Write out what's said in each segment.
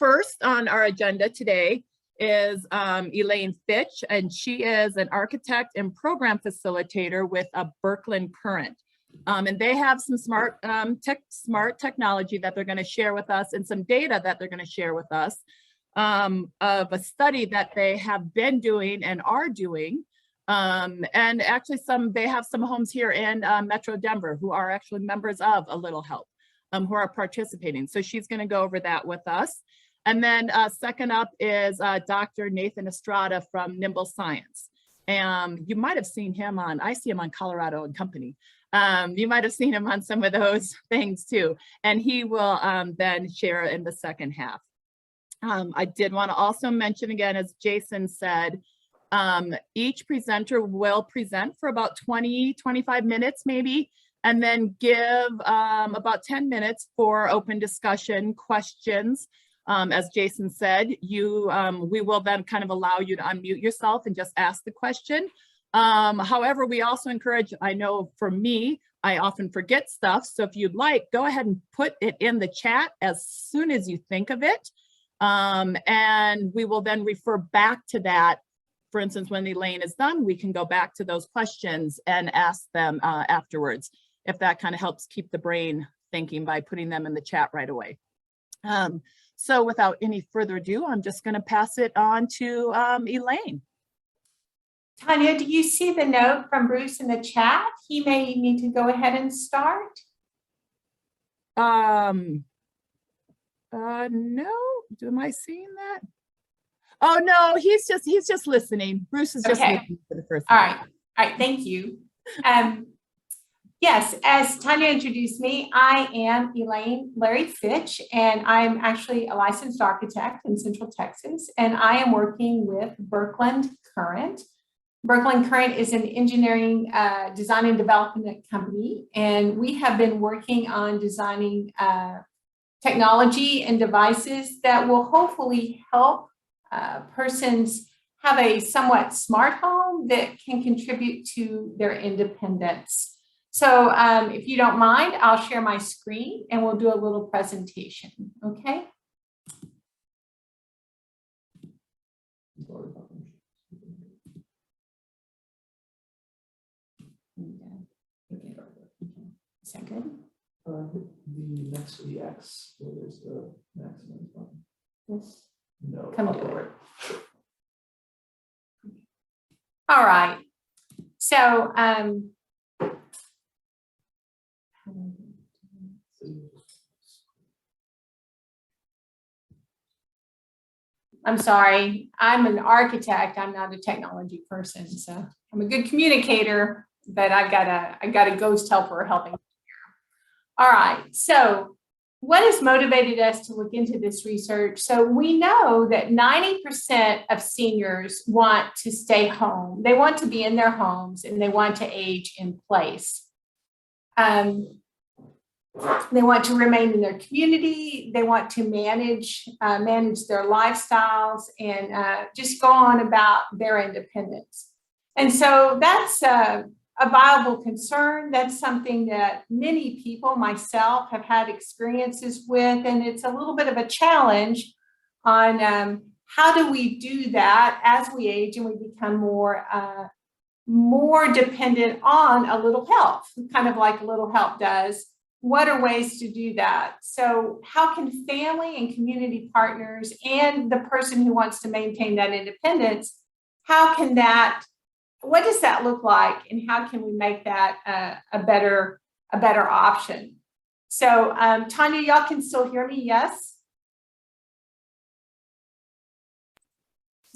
first on our agenda today is Elaine Fitch, and she is an architect and program facilitator with Birkland Current. And they have some smart technology that they're going to share with us, and some data that they're going to share with us of a study that they have been doing and are doing. And actually they have some homes here in Metro Denver who are actually members of A Little Help, who are participating. So she's going to go over that with us. And then second up is Dr. Nathan Estrada from Nymbl Science. And you might have seen him I see him on Colorado and Company. You might have seen him on some of those things too. And he will then share in the second half. I did want to also mention again, as Jason said, each presenter will present for about 20-25 minutes maybe, and then give about 10 minutes for open discussion questions. As Jason said, we will then kind of allow you to unmute yourself and just ask the question. However, we also encourage, I know for me, I often forget stuff. So if you'd like, go ahead and put it in the chat as soon as you think of it. And we will then refer back to that. For instance, when Elaine is done, we can go back to those questions and ask them afterwards, if that kind of helps keep the brain thinking by putting them in the chat right away. So without any further ado, I'm just going to pass it on to Elaine. Tanya, do you see the note from Bruce in the chat? He may need to go ahead and start. No, am I seeing that? Oh no, he's just listening. Bruce is just listening for the first time. All right, thank you. Yes, as Tanya introduced me, I am Elaine Larry Fitch, and I'm actually a licensed architect in Central Texas, and I am working with Birkland Current. Birkland Current is an engineering, design and development company, and we have been working on designing technology and devices that will hopefully help persons have a somewhat smart home that can contribute to their independence. So if you don't mind, I'll share my screen and we'll do a little presentation, okay? Is that good? The next to the X, where there's the maximum button. Yes. No. Come to it. All right. So I'm sorry, I'm an architect. I'm not a technology person. So I'm a good communicator, but I got a ghost helper helping. All right. So what has motivated us to look into this research? So we know that 90% of seniors want to stay home. They want to be in their homes and they want to age in place. They want to remain in their community. They want to manage their lifestyles and just go on about their independence. And so that's a viable concern. That's something that many people, myself, have had experiences with, and it's a little bit of a challenge on how do we do that as we age and we become more dependent on a little help, kind of like a little help does. What are ways to do that? So how can family and community partners and the person who wants to maintain that independence, what does that look like, and how can we make that a better option? So Tanya, y'all can still hear me, yes?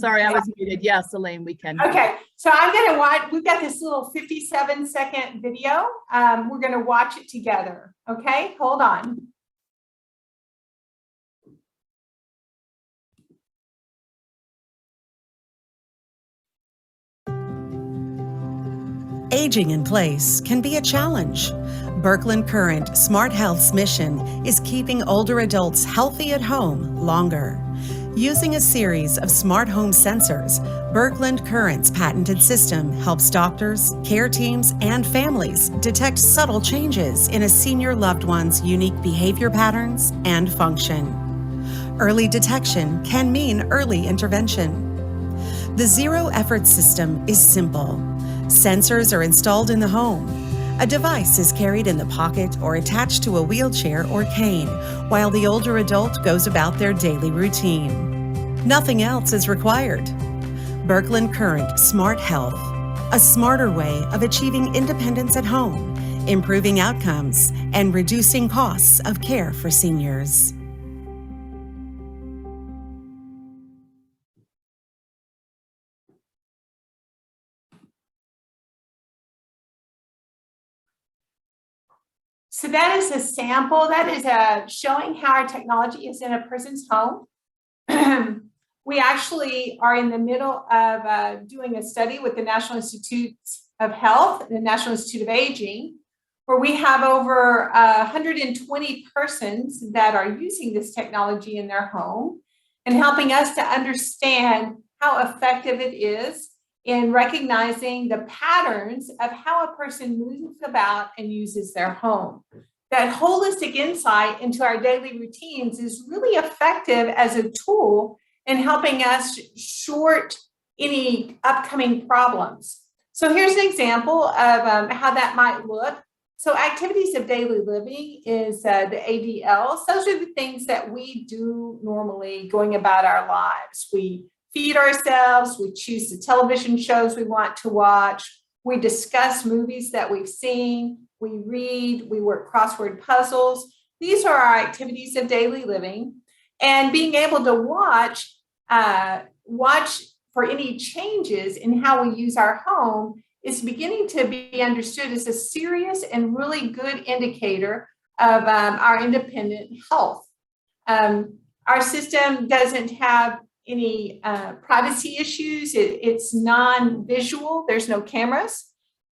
Sorry, I was muted. Yes, Elaine, we can. Okay, so I'm gonna watch, we've got this little 57-second video. We're gonna watch it together, okay? Hold on. Aging in place can be a challenge. Birkland Current Smart Health's mission is keeping older adults healthy at home longer. Using a series of smart home sensors, Birkland Current's patented system helps doctors, care teams, and families detect subtle changes in a senior loved one's unique behavior patterns and function. Early detection can mean early intervention. The zero-effort system is simple. Sensors are installed in the home. A device is carried in the pocket or attached to a wheelchair or cane while the older adult goes about their daily routine. Nothing else is required. Birkland Current Smart Health, a smarter way of achieving independence at home, improving outcomes, and reducing costs of care for seniors. So that is a sample. That is showing how our technology is in a person's home. We actually are in the middle of doing a study with the National Institute of Health, the National Institute of Aging, where we have over 120 persons that are using this technology in their home and helping us to understand how effective it is in recognizing the patterns of how a person moves about and uses their home. That holistic insight into our daily routines is really effective as a tool in helping us short any upcoming problems. So here's an example of how that might look. So activities of daily living is the ADLs. Those are the things that we do normally going about our lives. We feed ourselves, we choose the television shows we want to watch, we discuss movies that we've seen, we read, we work crossword puzzles. These are our activities of daily living. And being able to watch for any changes in how we use our home is beginning to be understood as a serious and really good indicator of our independent health. Our system doesn't have any privacy issues. It's non-visual. There's no cameras.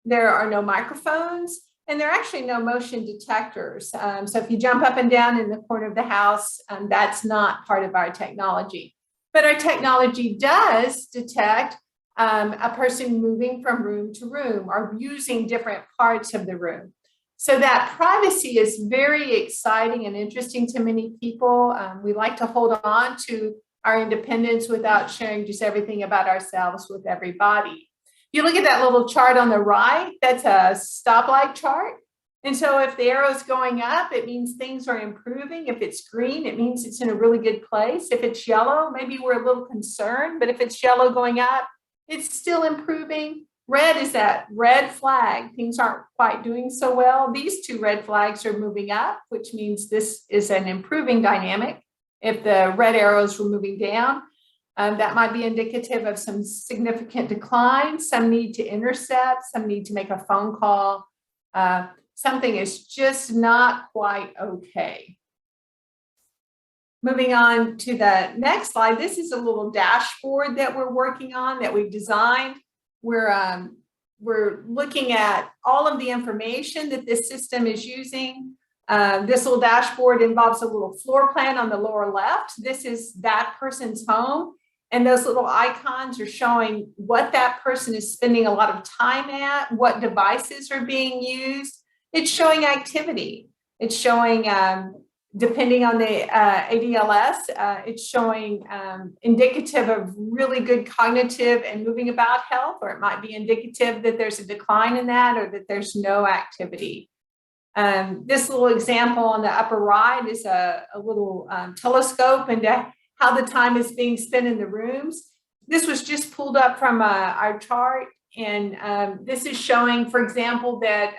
There are no microphones, and there are actually no motion detectors. So if you jump up and down in the corner of the house, that's not part of our technology. But our technology does detect a person moving from room to room or using different parts of the room. So that privacy is very exciting and interesting to many people. We like to hold on to our independence without sharing just everything about ourselves with everybody. You look at that little chart on the right, that's a stoplight chart. And so if the arrow is going up, it means things are improving. If it's green, it means it's in a really good place. If it's yellow, maybe we're a little concerned, but if it's yellow going up, it's still improving. Red is that red flag. Things aren't quite doing so well. These two red flags are moving up, which means this is an improving dynamic. If the red arrows were moving down, that might be indicative of some significant decline. Some need to intercept, some need to make a phone call. Something is just not quite okay. Moving on to the next slide, this is a little dashboard that we're working on that we've designed. We're looking at all of the information that this system is using. This little dashboard involves a little floor plan on the lower left. This is that person's home. And those little icons are showing what that person is spending a lot of time at, what devices are being used. It's showing activity. It's showing, depending on the ADLS, it's showing indicative of really good cognitive and moving about health, or it might be indicative that there's a decline in that or that there's no activity. This little example on the upper right is a little telescope into how the time is being spent in the rooms. This was just pulled up from our chart, and this is showing, for example, that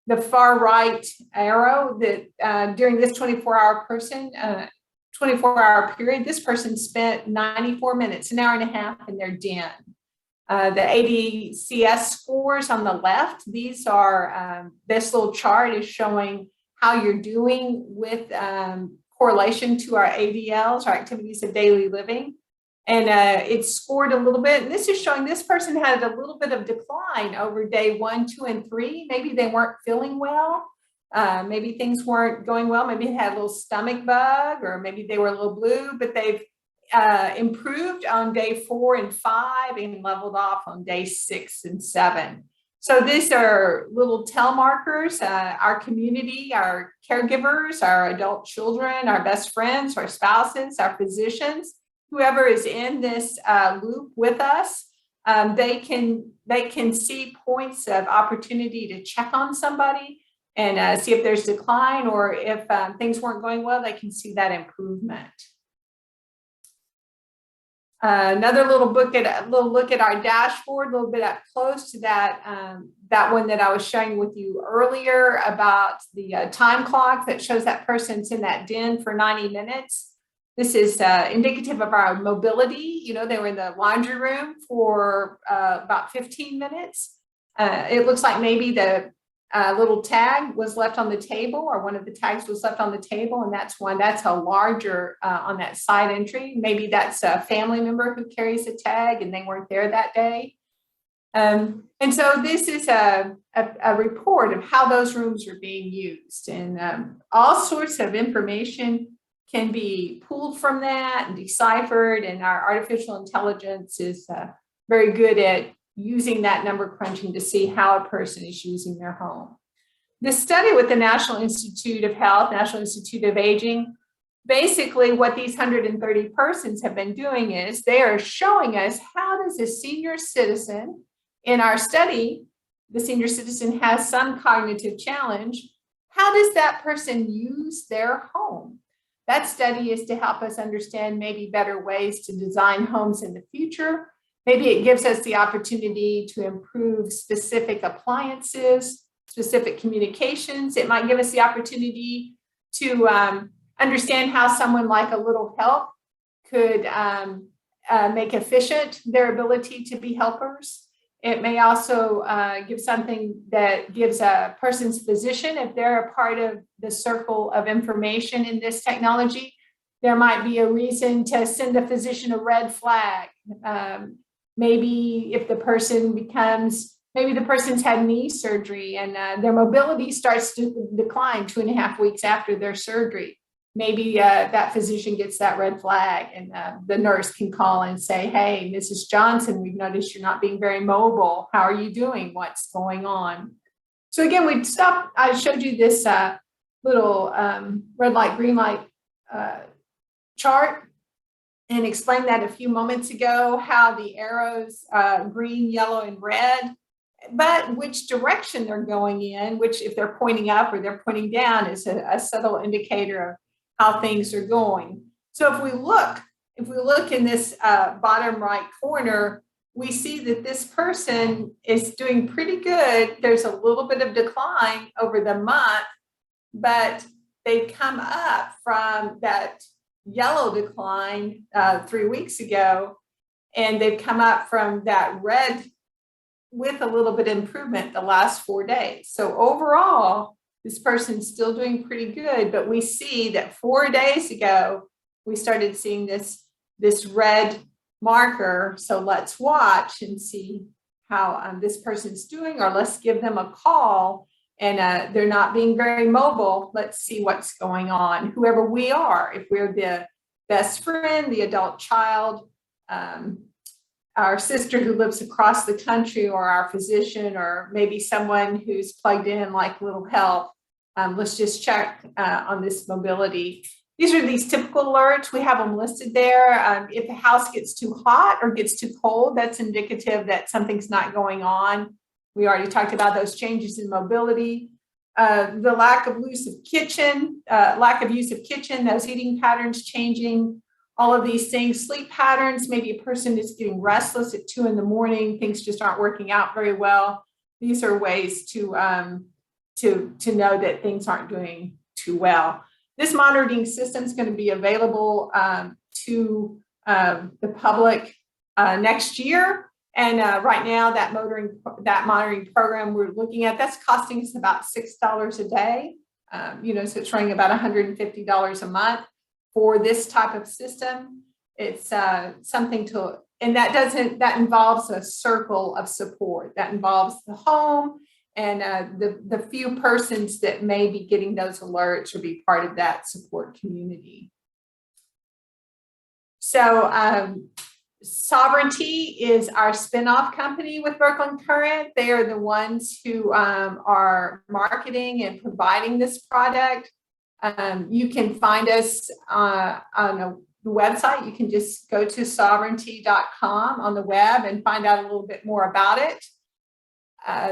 the far right arrow that during this 24-hour period, this person spent 94 minutes, an hour and a half in their den. The ADCS scores on the left, these are, this little chart is showing how you're doing with correlation to our ADLs, our activities of daily living. And it's scored a little bit. And this is showing this person had a little bit of decline over day 1, 2, and 3. Maybe they weren't feeling well. Maybe things weren't going well. Maybe they had a little stomach bug, or maybe they were a little blue, but they've improved on day 4 and 5 and leveled off on day 6 and 7. So these are little telemarkers. Our community, our caregivers, our adult children, our best friends, our spouses, our physicians, whoever is in this loop with us, they can see points of opportunity to check on somebody and see if there's decline, or if things weren't going well, they can see that improvement. Another little look at our dashboard, a little bit up close to that, that one that I was showing with you earlier about the time clock that shows that person's in that den for 90 minutes. This is indicative of our mobility. You know, they were in the laundry room for about 15 minutes. It looks like maybe the little tag was left on the table, or one of the tags was left on the table, and that's a larger on that side entry. Maybe that's a family member who carries a tag and they weren't there that day. And so this is a report of how those rooms are being used, and all sorts of information can be pulled from that and deciphered, and our artificial intelligence is very good at using that number crunching to see how a person is using their home. The study with the National Institute of Health, National Institute of Aging, basically what these 130 persons have been doing is they are showing us how does a senior citizen, in our study, the senior citizen has some cognitive challenge, how does that person use their home? That study is to help us understand maybe better ways to design homes in the future. Maybe it gives us the opportunity to improve specific appliances, specific communications. It might give us the opportunity to understand how someone like a little help could make efficient their ability to be helpers. It may also give something that gives a person's physician, if they're a part of the circle of information in this technology, there might be a reason to send a physician a red flag. Maybe if the person maybe the person's had knee surgery and their mobility starts to decline 2.5 weeks after their surgery. Maybe that physician gets that red flag, and the nurse can call and say, hey, Mrs. Johnson, we've noticed you're not being very mobile. How are you doing? What's going on? So again, I showed you this little red light, green light chart, and explained that a few moments ago, how the arrows, green, yellow, and red, but which direction they're going in, which if they're pointing up or they're pointing down is a subtle indicator of how things are going. So if we look in this bottom right corner, we see that this person is doing pretty good. There's a little bit of decline over the month, but they've come up from that yellow decline 3 weeks ago, and they've come up from that red with a little bit of improvement the last 4 days. So overall, this person's still doing pretty good, but we see that 4 days ago, we started seeing this red marker. So let's watch and see how this person's doing, or let's give them a call. And they're not being very mobile. Let's see what's going on. Whoever we are, if we're the best friend, the adult child, our sister who lives across the country, or our physician, or maybe someone who's plugged in like Little Help. Let's just check on this mobility. These are these typical alerts. We have them listed there. If the house gets too hot or gets too cold, that's indicative that something's not going on. We already talked about those changes in mobility. The lack of use of kitchen, those eating patterns changing, all of these things, sleep patterns. Maybe a person is getting restless at 2 a.m. Things just aren't working out very well. These are ways to know that things aren't doing too well. This monitoring system is going to be available to the public next year. And right now, that monitoring program we're looking at, that's costing us about $6 a day. So it's running about $150 a month for this type of system. It's something and that involves a circle of support. That involves the home and the few persons that may be getting those alerts or be part of that support community. So Sovereignty is our spinoff company with Birkland Current. They are the ones who are marketing and providing this product. You can find us on the website. You can just go to sovereignty.com on the web and find out a little bit more about it.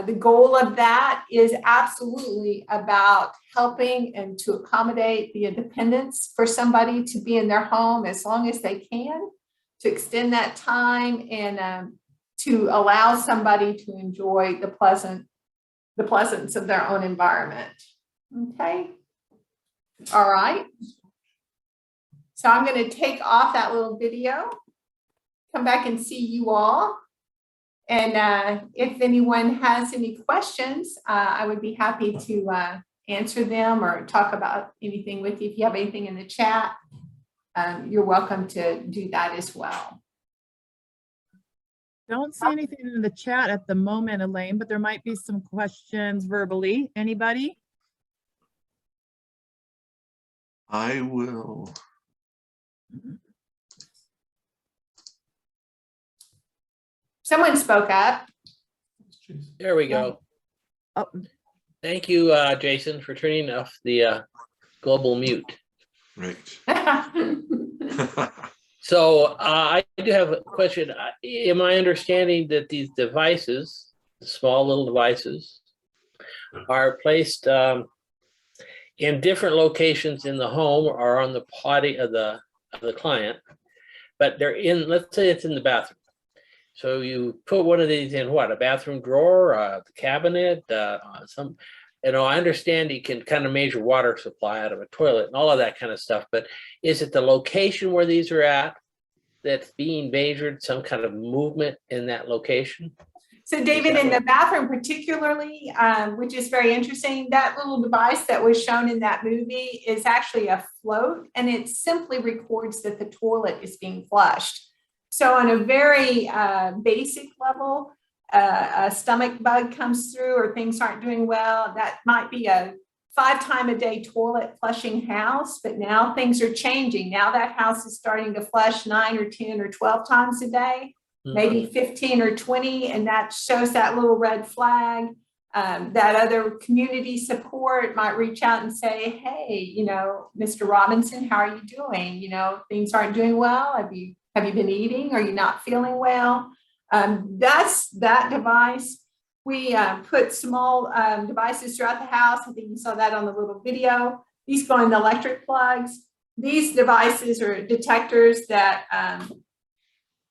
The goal of that is absolutely about helping and to accommodate the independence for somebody to be in their home as long as they can, to extend that time and to allow somebody to enjoy the pleasance of their own environment. Okay. All right. So I'm going to take off that little video, come back and see you all. And if anyone has any questions, I would be happy to answer them or talk about anything with you. If you have anything in the chat, you're welcome to do that as well. Don't see anything in the chat at the moment, Elaine, but there might be some questions verbally. Anybody? I will. Someone spoke up. There we go. Oh, Thank you, Jason, for turning off the global mute. Right. So I do have a question. Am I understanding that these devices, the small little devices, are placed in different locations in the home or on the body of the client, but they're in, let's say it's in the bathroom. So you put one of these in what, a bathroom drawer, a cabinet, some, you know, I understand you can kind of measure water supply out of a toilet and all of that kind of stuff, but is it the location where these are at that's being measured, some kind of movement in that location? So David, in the bathroom particularly, which is very interesting, that little device that was shown in that movie is actually a float, and it simply records that the toilet is being flushed. So on a very basic level, a stomach bug comes through or things aren't doing well, that might be a 5-time-a-day toilet flushing house, but now things are changing. Now that house is starting to flush 9 or 10 or 12 times a day, maybe 15 or 20, and that shows that little red flag. That other community support might reach out and say, hey, you know, Mr. Robinson, how are you doing? You know, things aren't doing well. Have you been eating? Are you not feeling well? That's that device. We put small devices throughout the house. I think you saw that on the little video. These go in the electric plugs. These devices are detectors that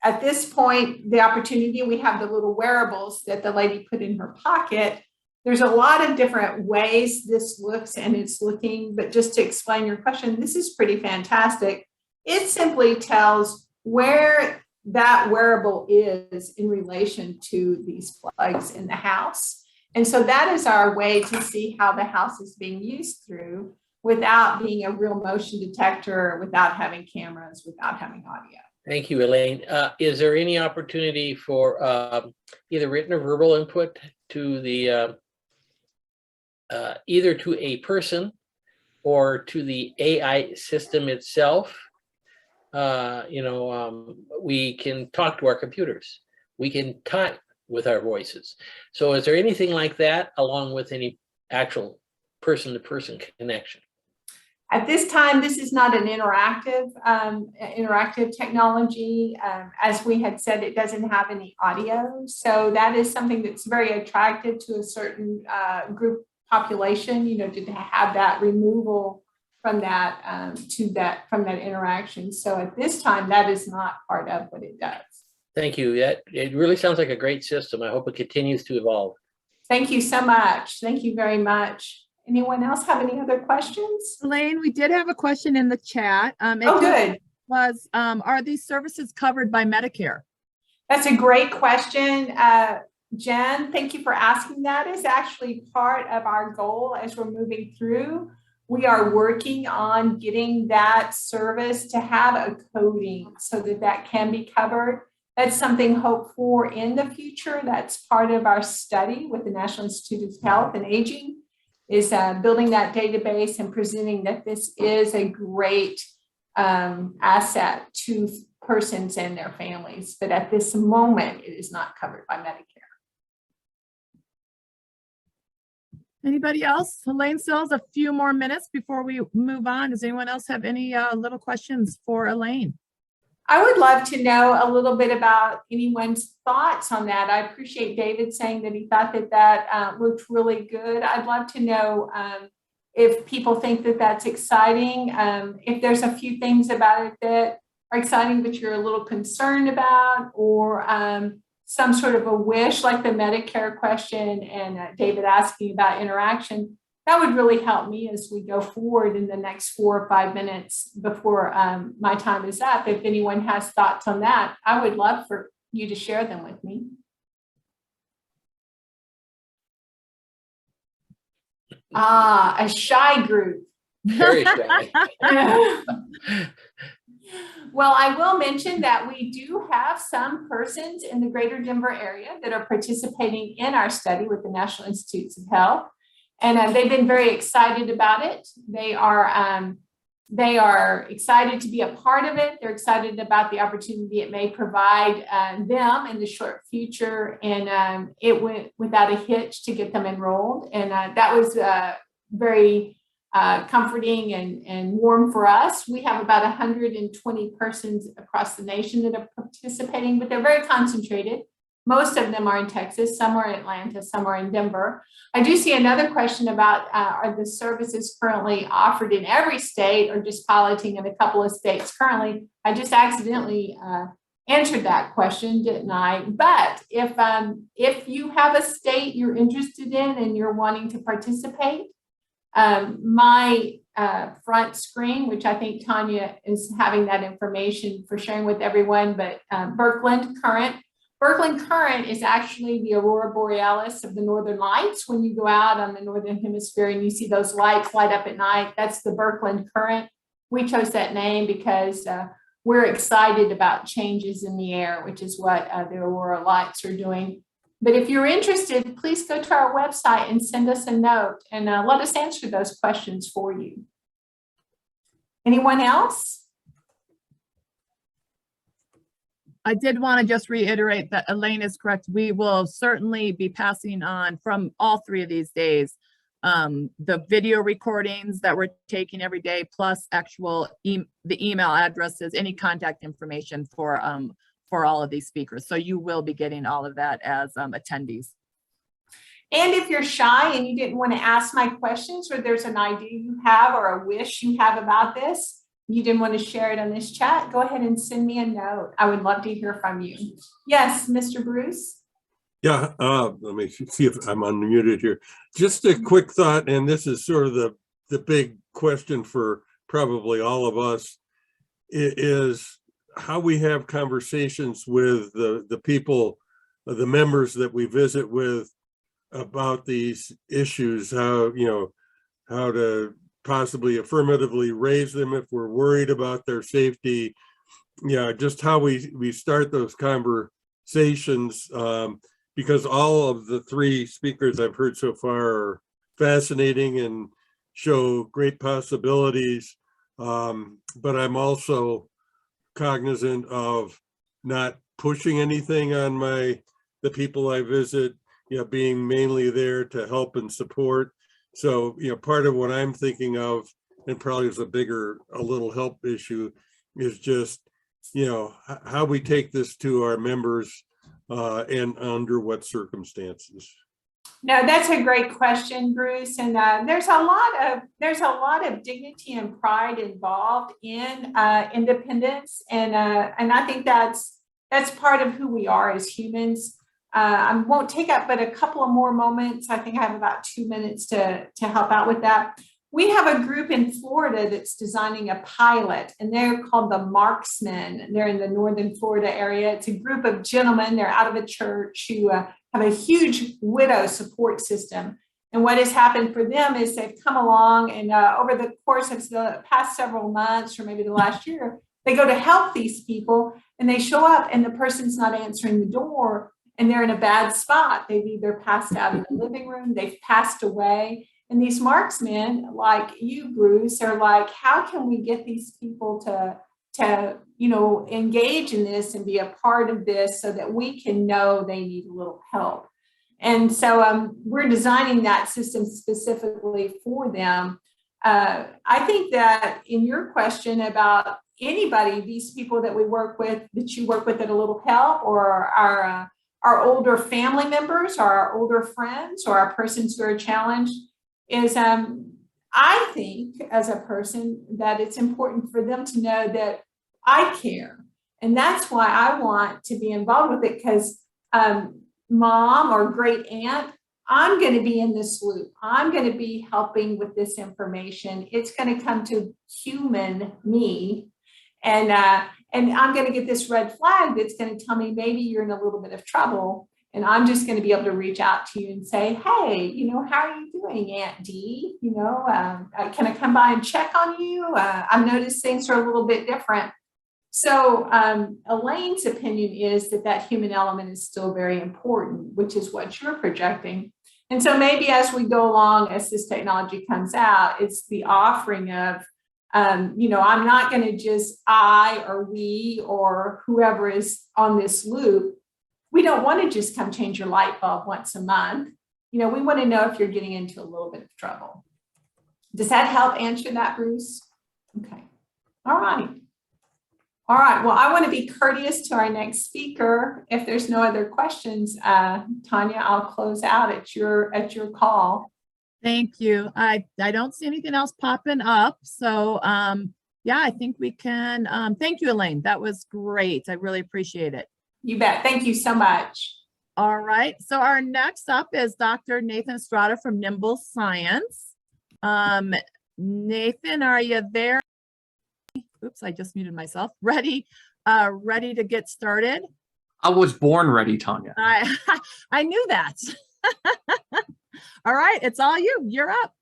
at this point, the opportunity, we have the little wearables that the lady put in her pocket. There's a lot of different ways this looks and it's looking, but just to explain your question, this is pretty fantastic. It simply tells where that wearable is in relation to these plugs in the house. And so that is our way to see how the house is being used through without being a real motion detector, without having cameras, without having audio. Thank you, Elaine. Is there any opportunity for either written or verbal input to the either to a person or to the AI system itself? You know, we can talk to our computers. We can type with our voices. So is there anything like that along with any actual person-to-person connection? At this time, this is not an interactive technology. As we had said, it doesn't have any audio. So that is something that's very attractive to a certain group population, you know, to have that removal from that from that interaction. So at this time, that is not part of what it does. Thank you. It really sounds like a great system. I hope it continues to evolve. Thank you so much. Thank you very much. Anyone else have any other questions? Elaine, we did have a question in the chat. Oh, good. Was, are these services covered by Medicare? That's a great question. Jen, thank you for asking that. It's actually part of our goal as we're moving through. We are working on getting that service to have a coding so that that can be covered. That's something hoped for in the future. That's part of our study with the National Institute of Health and Aging, is building that database and presenting that this is a great asset to persons and their families, but at this moment, it is not covered by Medicare. Anybody else? Elaine still has a few more minutes before we move on. Does anyone else have any little questions for Elaine? I would love to know a little bit about anyone's thoughts on that. I appreciate David saying that he thought that that looked really good. I'd love to know if people think that that's exciting, if there's a few things about it that are exciting but you're a little concerned about, or some sort of a wish like the Medicare question and David asking about interaction. That would really help me as we go forward in the next 4 or 5 minutes before my time is up. If anyone has thoughts on that, I would love for you to share them with me. A shy group. Very shy. Well, I will mention that we do have some persons in the greater Denver area that are participating in our study with the National Institutes of Health. And they've been very excited about it. They are excited to be a part of it. They're excited about the opportunity it may provide them in the short future. And it went without a hitch to get them enrolled. And that was very comforting and warm for us. We have about 120 persons across the nation that are participating, but they're very concentrated. Most of them are in Texas, some are in Atlanta, some are in Denver. I do see another question about are the services currently offered in every state or just piloting in a couple of states currently? I just accidentally answered that question, didn't I? But if you have a state you're interested in and you're wanting to participate, my front screen, which I think Tanya is having that information for sharing with everyone, but Birkland Current. Birkland Current is actually the aurora borealis of the northern lights. When you go out on the northern hemisphere and you see those lights light up at night, that's the Birkland Current. We chose that name because we're excited about changes in the air, which is what the aurora lights are doing. But if you're interested, please go to our website and send us a note and let us answer those questions for you. Anyone else? I did want to just reiterate that Elaine is correct. We will certainly be passing on from all 3 of these days, the video recordings that we're taking every day, plus actual the email addresses, any contact information for all of these speakers. So you will be getting all of that as attendees. And if you're shy and you didn't want to ask my questions, or there's an idea you have or a wish you have about this, you didn't want to share it on this chat, go ahead and send me a note. I would love to hear from you. Yes, Mr. Bruce? Yeah, let me see if I'm unmuted here. Just a quick thought, and this is sort of the big question for probably all of us, is how we have conversations with the people, the members that we visit with about these issues, how to possibly affirmatively raise them if we're worried about their safety. Yeah, just how we start those conversations, because all of the 3 speakers I've heard so far are fascinating and show great possibilities. But I'm also cognizant of not pushing anything on the people I visit, being mainly there to help and support. So, part of what I'm thinking of, and probably is a little help issue, is just, how we take this to our members and under what circumstances. No, that's a great question, Bruce. And there's a lot of dignity and pride involved in independence, and I think that's part of who we are as humans. I won't take up but a couple of more moments. I think I have about 2 minutes to help out with that. We have a group in Florida that's designing a pilot, and they're called the Marksmen. They're in the northern Florida area. It's a group of gentlemen. They're out of a church who have a huge widow support system. And what has happened for them is they've come along, and over the course of the past several months, or maybe the last year, they go to help these people, and they show up and the person's not answering the door. And they're in a bad spot. They've either passed out in the living room, they've passed away. And these marksmen, like you, Bruce, are like, how can we get these people to engage in this and be a part of this so that we can know they need a little help. And so we're designing that system specifically for them. I think that in your question about anybody, these people that we work with, that you work with at a little help, or our older family members, or our older friends, or our persons who are challenged, is I think as a person that it's important for them to know that I care. And that's why I want to be involved with it, because mom or great aunt, I'm going to be in this loop. I'm going to be helping with this information. It's going to come to human me. And I'm going to get this red flag that's going to tell me maybe you're in a little bit of trouble. And I'm just going to be able to reach out to you and say, hey, how are you doing, Aunt D? Can I come by and check on you? I've noticed things are a little bit different. So Elaine's opinion is that human element is still very important, which is what you're projecting. And so maybe as we go along, as this technology comes out, it's the offering of, I'm not going to just I or we or whoever is on this loop. We don't want to just come change your light bulb once a month. We want to know if you're getting into a little bit of trouble. Does that help answer that, Bruce? Okay. All right. All right. Well, I want to be courteous to our next speaker. If there's no other questions, Tanya, I'll close out at your call. Thank you. I don't see anything else popping up. So yeah, I think we can. Thank you, Elaine. That was great. I really appreciate it. You bet. Thank you so much. All right. So our next up is Dr. Nathan Estrada from Nymbl Science. Nathan, are you there? Oops, I just muted myself. Ready to get started? I was born ready, Tanya. I knew that. All right, it's all you. You're up.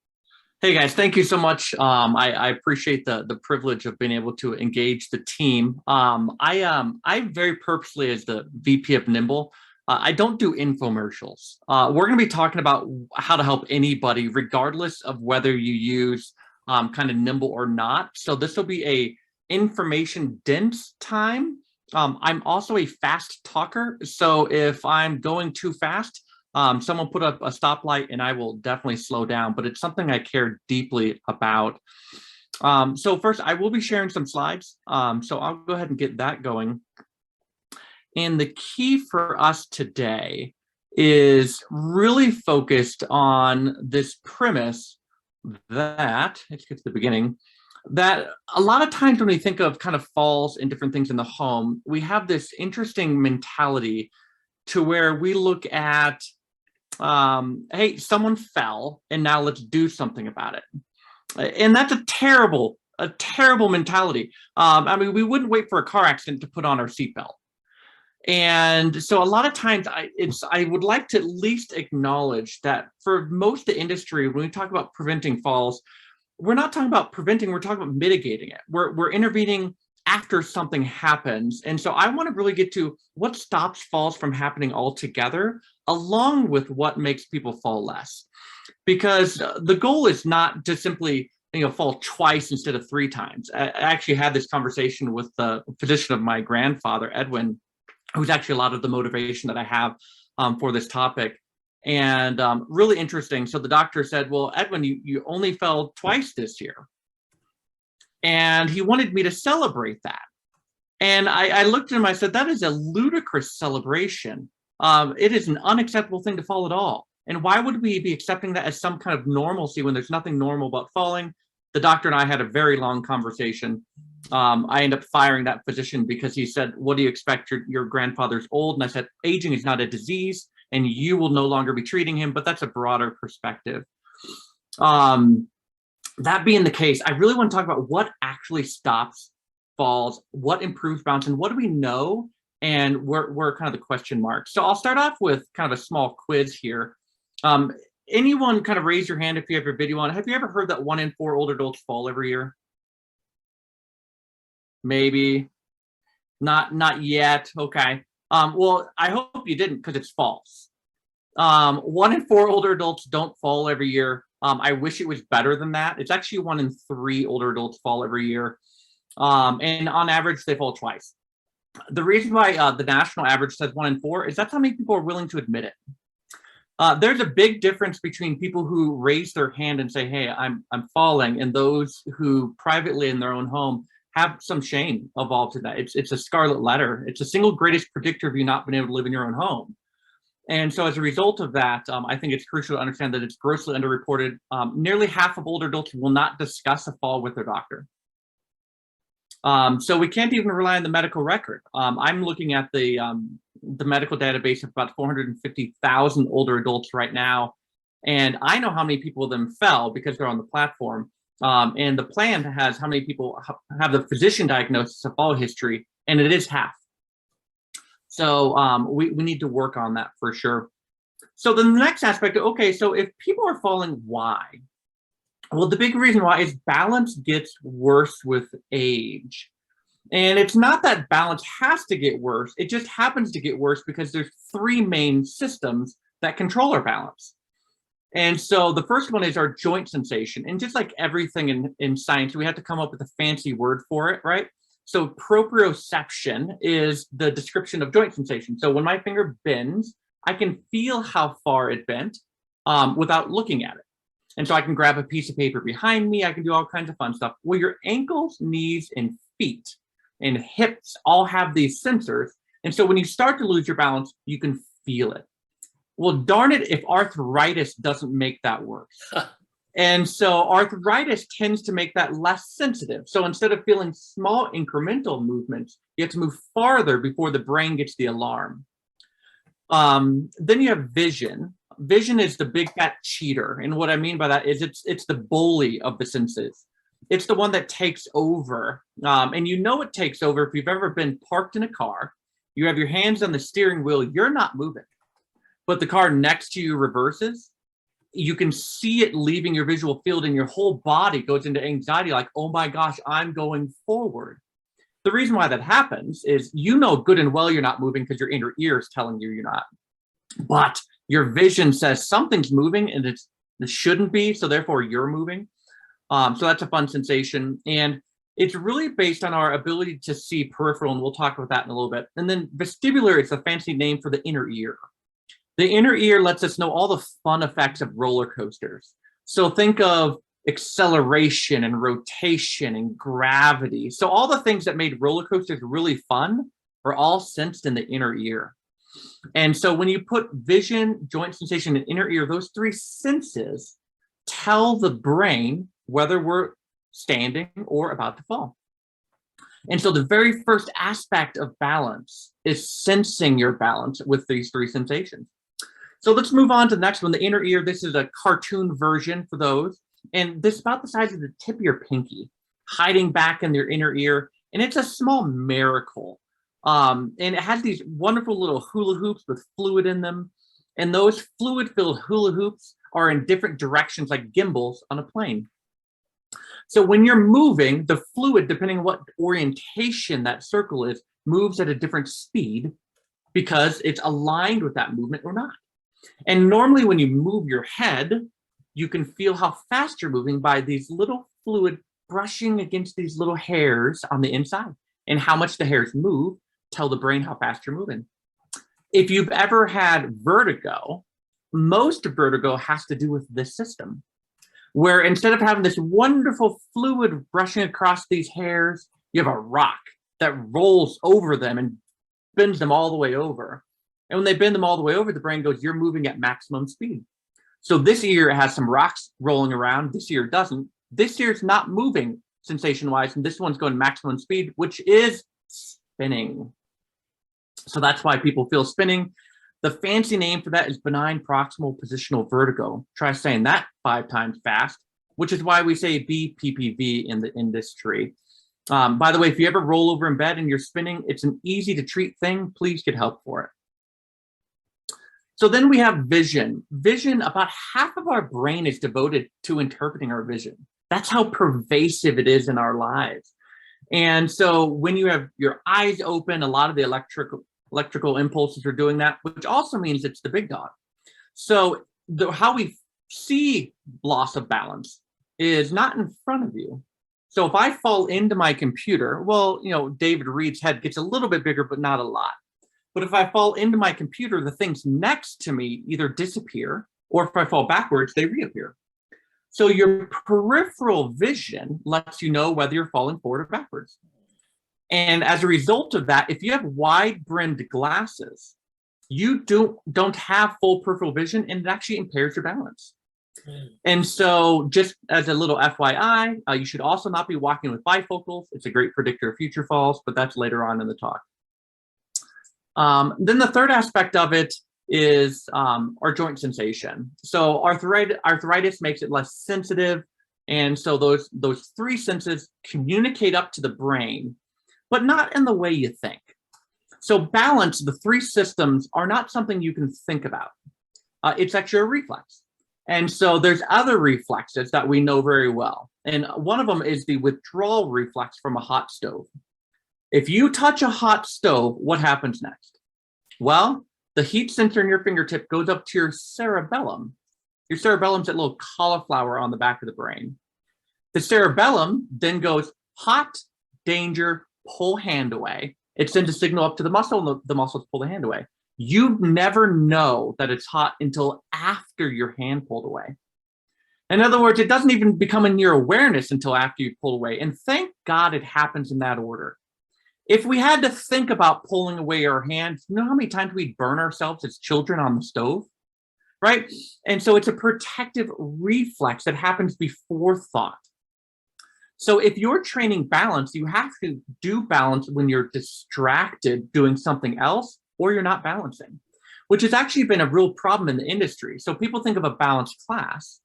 Hey guys, thank you so much. I appreciate the privilege of being able to engage the team. I very purposely, as the VP of Nymbl, I don't do infomercials. We're going to be talking about how to help anybody, regardless of whether you use kind of Nymbl or not. So this will be a information dense time. I'm also a fast talker. So if I'm going too fast, someone put up a stoplight and I will definitely slow down, but it's something I care deeply about. So first, I will be sharing some slides. So I'll go ahead and get that going. And the key for us today is really focused on this premise that, let's get to the beginning, that a lot of times when we think of kind of falls and different things in the home, we have this interesting mentality to where we look at, hey, someone fell and now let's do something about it. And that's a terrible mentality. I mean, we wouldn't wait for a car accident to put on our seatbelt. And so a lot of times I would like to at least acknowledge that for most of the industry, when we talk about preventing falls, we're not talking about preventing, we're talking about mitigating it. We're intervening after something happens. And so I want to really get to what stops falls from happening altogether, along with what makes people fall less. Because the goal is not to simply fall twice instead of 3 times. I actually had this conversation with the physician of my grandfather, Edwin, who's actually a lot of the motivation that I have for this topic. And really interesting. So the doctor said, well, Edwin, you only fell twice this year. And he wanted me to celebrate that. And I looked at him, I said, that is a ludicrous celebration. It is an unacceptable thing to fall at all. And why would we be accepting that as some kind of normalcy when there's nothing normal about falling? The doctor and I had a very long conversation. I ended up firing that physician because he said, what do you expect? Your grandfather's old. And I said, aging is not a disease and you will no longer be treating him, but that's a broader perspective. That being the case, I really want to talk about what actually stops falls, what improves bounce, and what do we know, and where kind of the question marks. So I'll start off with kind of a small quiz here. Anyone kind of raise your hand if you have your video on. Have you ever heard that 1 in 4 older adults fall every year? Maybe. Not yet. Okay. Well, I hope you didn't, because it's false. 1 in 4 older adults don't fall every year. I wish it was better than that. It's actually 1 in 3 older adults fall every year. And on average, they fall twice. The reason why the national average says 1 in 4 is that's how many people are willing to admit it. There's a big difference between people who raise their hand and say, hey, I'm falling, and those who privately in their own home have some shame involved in that. It's a scarlet letter. It's the single greatest predictor of you not being able to live in your own home. And so as a result of that, I think it's crucial to understand that it's grossly underreported. Nearly half of older adults will not discuss a fall with their doctor. So we can't even rely on the medical record. I'm looking at the medical database of about 450,000 older adults right now. And I know how many people of them fell because they're on the platform. And the plan has how many people have the physician diagnosis of fall history, and it is half. So we need to work on that for sure. So the next aspect, okay, so if people are falling, why? Well, the big reason why is balance gets worse with age. And it's not that balance has to get worse, it just happens to get worse because there's 3 main systems that control our balance. And so the first one is our joint sensation. And just like everything in science, we have to come up with a fancy word for it, right? So proprioception is the description of joint sensation. So when my finger bends, I can feel how far it bent without looking at it. And so I can grab a piece of paper behind me. I can do all kinds of fun stuff. Well, your ankles, knees, and feet and hips all have these sensors. And so when you start to lose your balance, you can feel it. Well, darn it if arthritis doesn't make that worse. And so arthritis tends to make that less sensitive. So instead of feeling small incremental movements, you have to move farther before the brain gets the alarm. Then you have vision. Vision is the big fat cheater. And what I mean by that is it's the bully of the senses. It's the one that takes over. And you know it takes over if you've ever been parked in a car, you have your hands on the steering wheel, you're not moving, but the car next to you reverses. You can see it leaving your visual field and your whole body goes into anxiety like, oh my gosh, I'm going forward. The reason why that happens is you know good and well you're not moving because your inner ear is telling you you're not. But your vision says something's moving and it shouldn't be, so therefore you're moving. So that's a fun sensation. And it's really based on our ability to see peripheral, and we'll talk about that in a little bit. And then vestibular is a fancy name for the inner ear. The inner ear lets us know all the fun effects of roller coasters. So think of acceleration and rotation and gravity. So all the things that made roller coasters really fun are all sensed in the inner ear. And so when you put vision, joint sensation, and inner ear, those 3 senses tell the brain whether we're standing or about to fall. And so the very first aspect of balance is sensing your balance with these 3 sensations. So let's move on to the next one, the inner ear. This is a cartoon version for those. And this is about the size of the tip of your pinky, hiding back in your inner ear. And it's a small miracle. And it has these wonderful little hula hoops with fluid in them. And those fluid-filled hula hoops are in different directions like gimbals on a plane. So when you're moving, the fluid, depending on what orientation that circle is, moves at a different speed because it's aligned with that movement or not. And normally when you move your head, you can feel how fast you're moving by these little fluid brushing against these little hairs on the inside. And how much the hairs move tell the brain how fast you're moving. If you've ever had vertigo, most vertigo has to do with this system, where instead of having this wonderful fluid brushing across these hairs, you have a rock that rolls over them and bends them all the way over. And when they bend them all the way over, the brain goes, you're moving at maximum speed. So this ear has some rocks rolling around. This ear doesn't. This ear's not moving sensation-wise, and this one's going maximum speed, which is spinning. So that's why people feel spinning. The fancy name for that is benign proximal positional vertigo. Try saying that 5 times fast, which is why we say BPPV in the industry. By the way, if you ever roll over in bed and you're spinning, it's an easy to treat thing. Please get help for it. So then we have vision. Vision, about half of our brain is devoted to interpreting our vision. That's how pervasive it is in our lives. And so when you have your eyes open, a lot of the electrical impulses are doing that, which also means it's the big dog. So how we see loss of balance is not in front of you. So if I fall into my computer, well, David Reed's head gets a little bit bigger, but not a lot. But if I fall into my computer, the things next to me either disappear, or if I fall backwards, they reappear. So your peripheral vision lets you know whether you're falling forward or backwards. And as a result of that, if you have wide-brimmed glasses, you don't have full peripheral vision, and it actually impairs your balance. And so just as a little FYI, you should also not be walking with bifocals. It's a great predictor of future falls, but that's later on in the talk. Then the third aspect of it is our joint sensation. So arthritis makes it less sensitive. And so those three senses communicate up to the brain, but not in the way you think. So balance, the three systems are not something you can think about. It's actually a reflex. And so there's other reflexes that we know very well. And one of them is the withdrawal reflex from a hot stove. If you touch a hot stove, what happens next? Well, the heat sensor in your fingertip goes up to your cerebellum. Your cerebellum's that little cauliflower on the back of the brain. The cerebellum then goes hot, danger, pull hand away. It sends a signal up to the muscle, and the muscles pull the hand away. You never know that it's hot until after your hand pulled away. In other words, it doesn't even become in your awareness until after you pull away. And thank God it happens in that order. If we had to think about pulling away our hands, you know how many times we burn ourselves as children on the stove, right? And so it's a protective reflex that happens before thought. So if you're training balance, you have to do balance when you're distracted doing something else, or you're not balancing, which has actually been a real problem in the industry. So people think of a balanced class,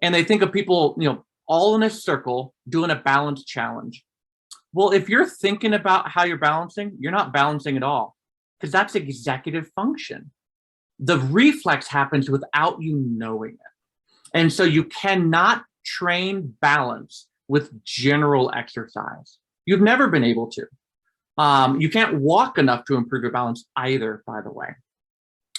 and they think of people, all in a circle doing a balance challenge. Well, if you're thinking about how you're balancing, you're not balancing at all, because that's executive function. The reflex happens without you knowing it. And so you cannot train balance with general exercise. You've never been able to. You can't walk enough to improve your balance either, by the way.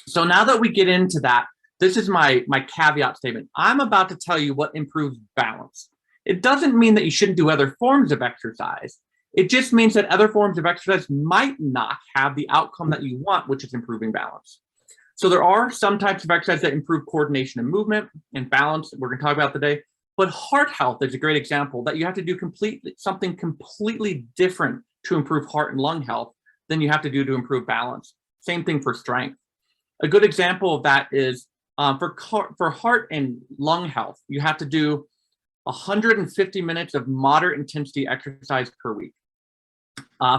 So now that we get into that, this is my caveat statement. I'm about to tell you what improves balance. It doesn't mean that you shouldn't do other forms of exercise. It just means that other forms of exercise might not have the outcome that you want, which is improving balance. So there are some types of exercise that improve coordination and movement and balance that we're going to talk about today. But heart health is a great example that you have to do something completely different to improve heart and lung health than you have to do to improve balance. Same thing for strength. A good example of that is for heart and lung health, you have to do 150 minutes of moderate intensity exercise per week.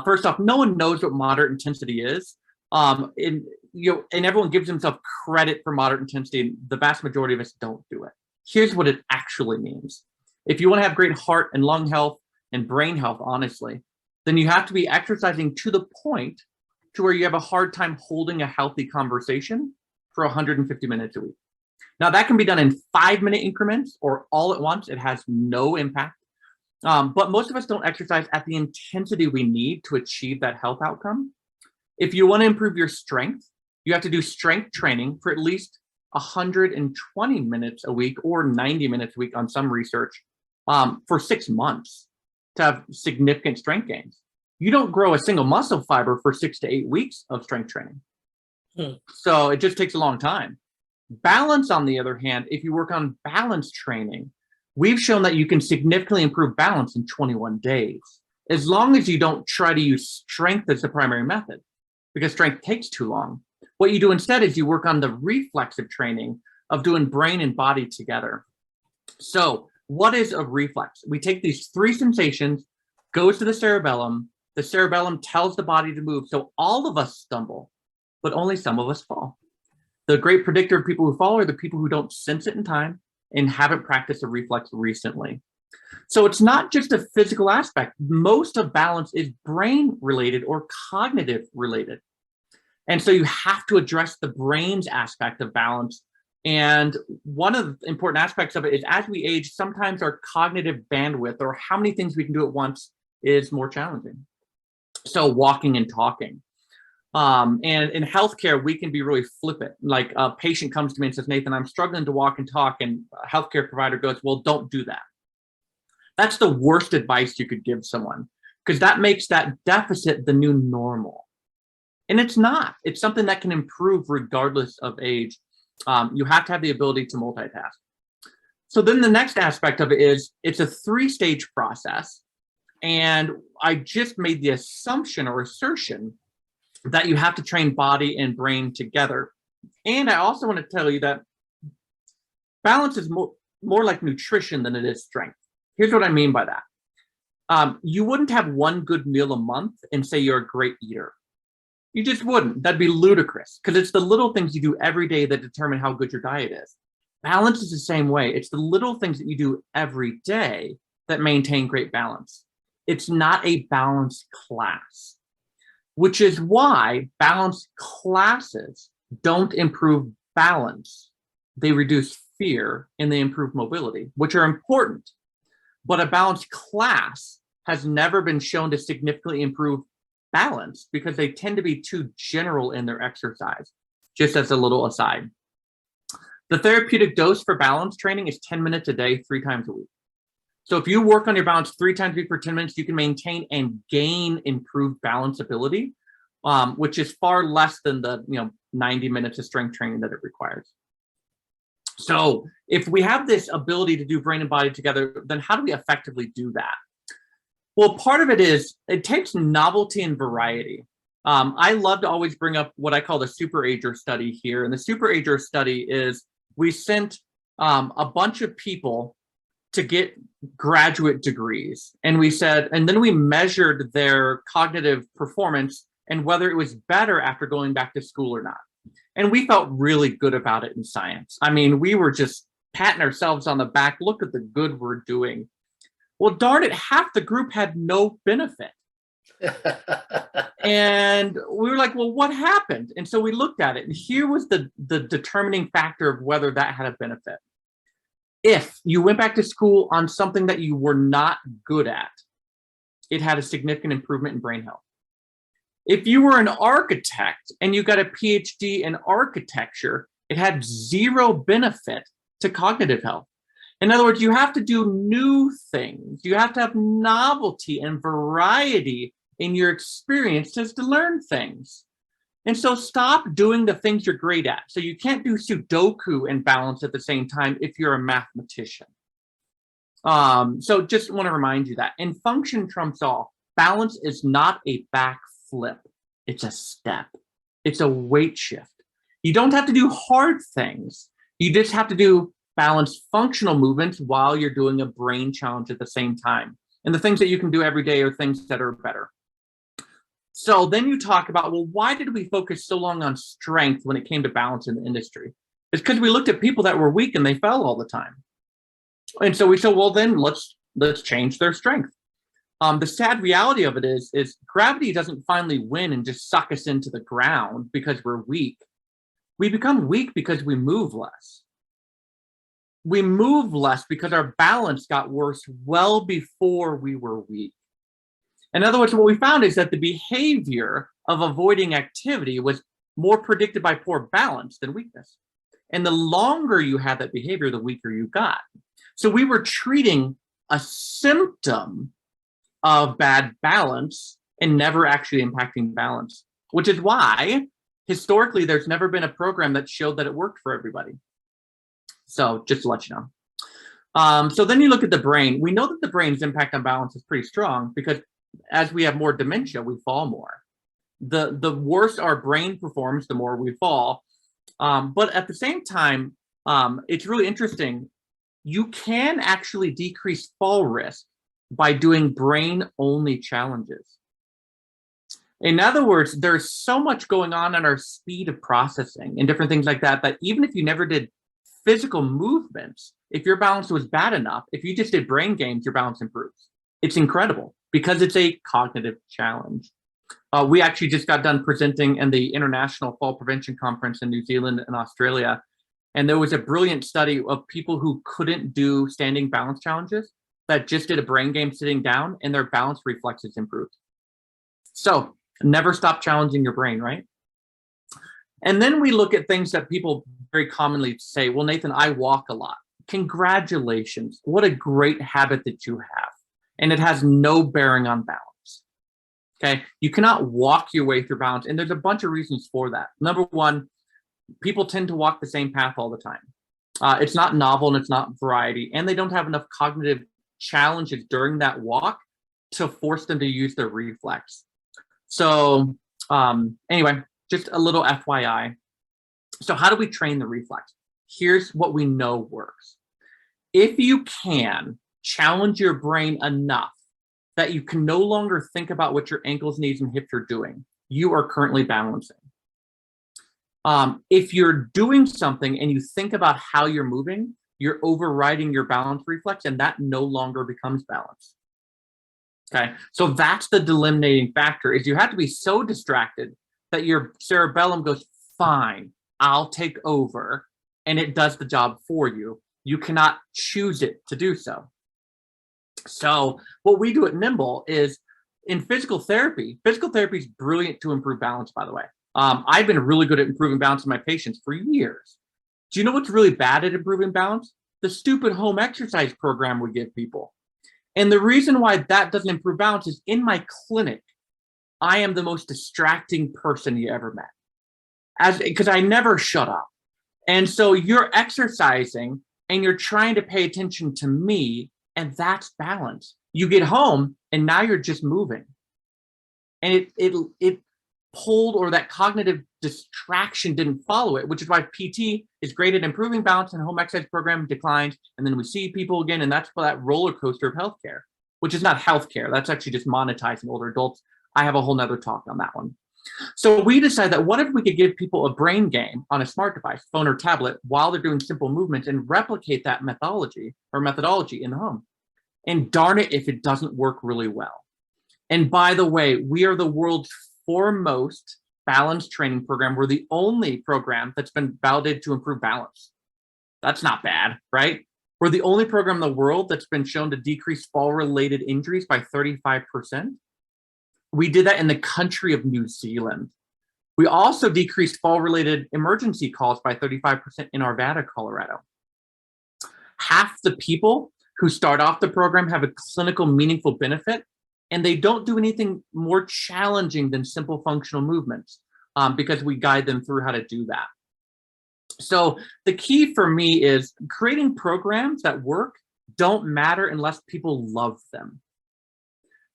First off, no one knows what moderate intensity is. And everyone gives themselves credit for moderate intensity, and the vast majority of us don't do it. Here's what it actually means. If you want to have great heart and lung health and brain health, honestly, then you have to be exercising to the point to where you have a hard time holding a healthy conversation for 150 minutes a week. Now that can be done in 5-minute increments or all at once. It has no impact. But most of us don't exercise at the intensity we need to achieve that health outcome. If you want to improve your strength, you have to do strength training for at least 120 minutes a week or 90 minutes a week on some research for 6 months to have significant strength gains. You don't grow a single muscle fiber for 6 to 8 weeks of strength training. So it just takes a long time. Balance, on the other hand, if you work on balance training, we've shown that you can significantly improve balance in 21 days, as long as you don't try to use strength as the primary method, because strength takes too long. What you do instead is you work on the reflexive training of doing brain and body together. So what is a reflex? We take these 3 sensations, goes to the cerebellum tells the body to move. So all of us stumble, but only some of us fall. The great predictor of people who fall are the people who don't sense it in time and haven't practiced a reflex recently. So it's not just a physical aspect. Most of balance is brain related or cognitive related. And so you have to address the brain's aspect of balance. And one of the important aspects of it is as we age, sometimes our cognitive bandwidth or how many things we can do at once is more challenging. So walking and talking. And in healthcare, we can be really flippant. Like a patient comes to me and says, Nathan, I'm struggling to walk and talk. And a healthcare provider goes, well, don't do that. That's the worst advice you could give someone, because that makes that deficit the new normal. And it's not. It's something that can improve regardless of age. You have to have the ability to multitask. So then the next aspect of it is it's a 3-stage process. And I just made the assumption or assertion that you have to train body and brain together. And I also want to tell you that balance is more like nutrition than it is strength. Here's what I mean by that. You wouldn't have one good meal a month and say you're a great eater. You just wouldn't. That'd be ludicrous, because it's the little things you do every day that determine how good your diet is. Balance is the same way. It's the little things that you do every day that maintain great balance. It's not a balanced class, which is why balanced classes don't improve balance. They reduce fear and they improve mobility, which are important. But a balanced class has never been shown to significantly improve balance because they tend to be too general in their exercise, just as a little aside. The therapeutic dose for balance training is 10 minutes a day, 3 times a week. So if you work on your balance 3 times a week for 10 minutes, you can maintain and gain improved balance ability, which is far less than the 90 minutes of strength training that it requires. So if we have this ability to do brain and body together, then how do we effectively do that? Well, part of it is it takes novelty and variety. I love to always bring up what I call the super ager study here. And the super ager study is we sent a bunch of people to get graduate degrees. And we said, and then we measured their cognitive performance and whether it was better after going back to school or not. And we felt really good about it in science. I mean, we were just patting ourselves on the back. Look at the good we're doing. Well, darn it, half the group had no benefit. And we were like, well, what happened? And so we looked at it, and here was the determining factor of whether that had a benefit. If you went back to school on something that you were not good at, it had a significant improvement in brain health. If you were an architect and you got a PhD in architecture, it had 0 benefit to cognitive health. In other words, you have to do new things. You have to have novelty and variety in your experiences to learn things. And so stop doing the things you're great at. So you can't do Sudoku and balance at the same time if you're a mathematician. So just want to remind you that. And function trumps all. Balance is not a backflip. It's a step. It's a weight shift. You don't have to do hard things. You just have to do balanced functional movements while you're doing a brain challenge at the same time. And the things that you can do every day are things that are better. So then you talk about, well, why did we focus so long on strength when it came to balance in the industry? It's because we looked at people that were weak and they fell all the time. And so we said, well, then let's change their strength. The sad reality of it is gravity doesn't finally win and just suck us into the ground because we're weak. We become weak because we move less. We move less because our balance got worse well before we were weak. In other words, what we found is that the behavior of avoiding activity was more predicted by poor balance than weakness. And the longer you had that behavior, the weaker you got. So we were treating a symptom of bad balance and never actually impacting balance, which is why historically there's never been a program that showed that it worked for everybody. So just to let you know. So then you look at the brain. We know that the brain's impact on balance is pretty strong because as we have more dementia, we fall more. The worse our brain performs, the more we fall. But at the same time, it's really interesting. You can actually decrease fall risk by doing brain-only challenges. In other words, there's so much going on in our speed of processing and different things like that, that even if you never did physical movements, if your balance was bad enough, if you just did brain games, your balance improves. It's incredible because it's a cognitive challenge. We actually just got done presenting in the International Fall Prevention Conference in New Zealand and Australia. And there was a brilliant study of people who couldn't do standing balance challenges that just did a brain game sitting down and their balance reflexes improved. So never stop challenging your brain, right? And then we look at things that people very commonly say, well, Nathan, I walk a lot. congratulations. What a great habit that you have. And it has no bearing on balance. Okay. You cannot walk your way through balance. And there's a bunch of reasons for that. Number one, people tend to walk the same path all the time. It's not novel and it's not variety. And they don't have enough cognitive challenges during that walk to force them to use their reflex. So anyway, just a little FYI. So how do we train the reflex? Here's what we know works. If you can challenge your brain enough that you can no longer think about what your ankles, knees, and hips are doing, you are currently balancing. If you're doing something and you think about how you're moving, you're overriding your balance reflex, and that no longer becomes balance. Okay, so that's the delimiting factor, is you have to be so distracted that your cerebellum goes, fine, I'll take over, and it does the job for you. You cannot choose it to do so. So what we do at Nymbl is, in physical therapy is brilliant to improve balance, by the way. I've been really good at improving balance in my patients for years. Do you know what's really bad at improving balance? The stupid home exercise program we give people. And the reason why that doesn't improve balance is, in my clinic, I am the most distracting person you ever met, because I never shut up. And so you're exercising and you're trying to pay attention to me, and that's balance. You get home and now you're just moving. And it pulled, or that cognitive distraction didn't follow it, which is why PT is great at improving balance and home exercise program declines. And then we see people again, and that's that roller coaster of healthcare, which is not healthcare. That's actually just monetizing older adults. I have a whole nother talk on that one. So we decided that what if we could give people a brain game on a smart device, phone or tablet, while they're doing simple movements, and replicate that methodology in the home. And darn it if it doesn't work really well. And by the way, we are the world's foremost balance training program. We're the only program that's been validated to improve balance. That's not bad, right? We're the only program in the world that's been shown to decrease fall-related injuries by 35%. We did that in the country of New Zealand. We also decreased fall-related emergency calls by 35% in Arvada, Colorado. Half the people who start off the program have a clinical meaningful benefit, and they don't do anything more challenging than simple functional movements, because we guide them through how to do that. So the key for me is creating programs that work don't matter unless people love them,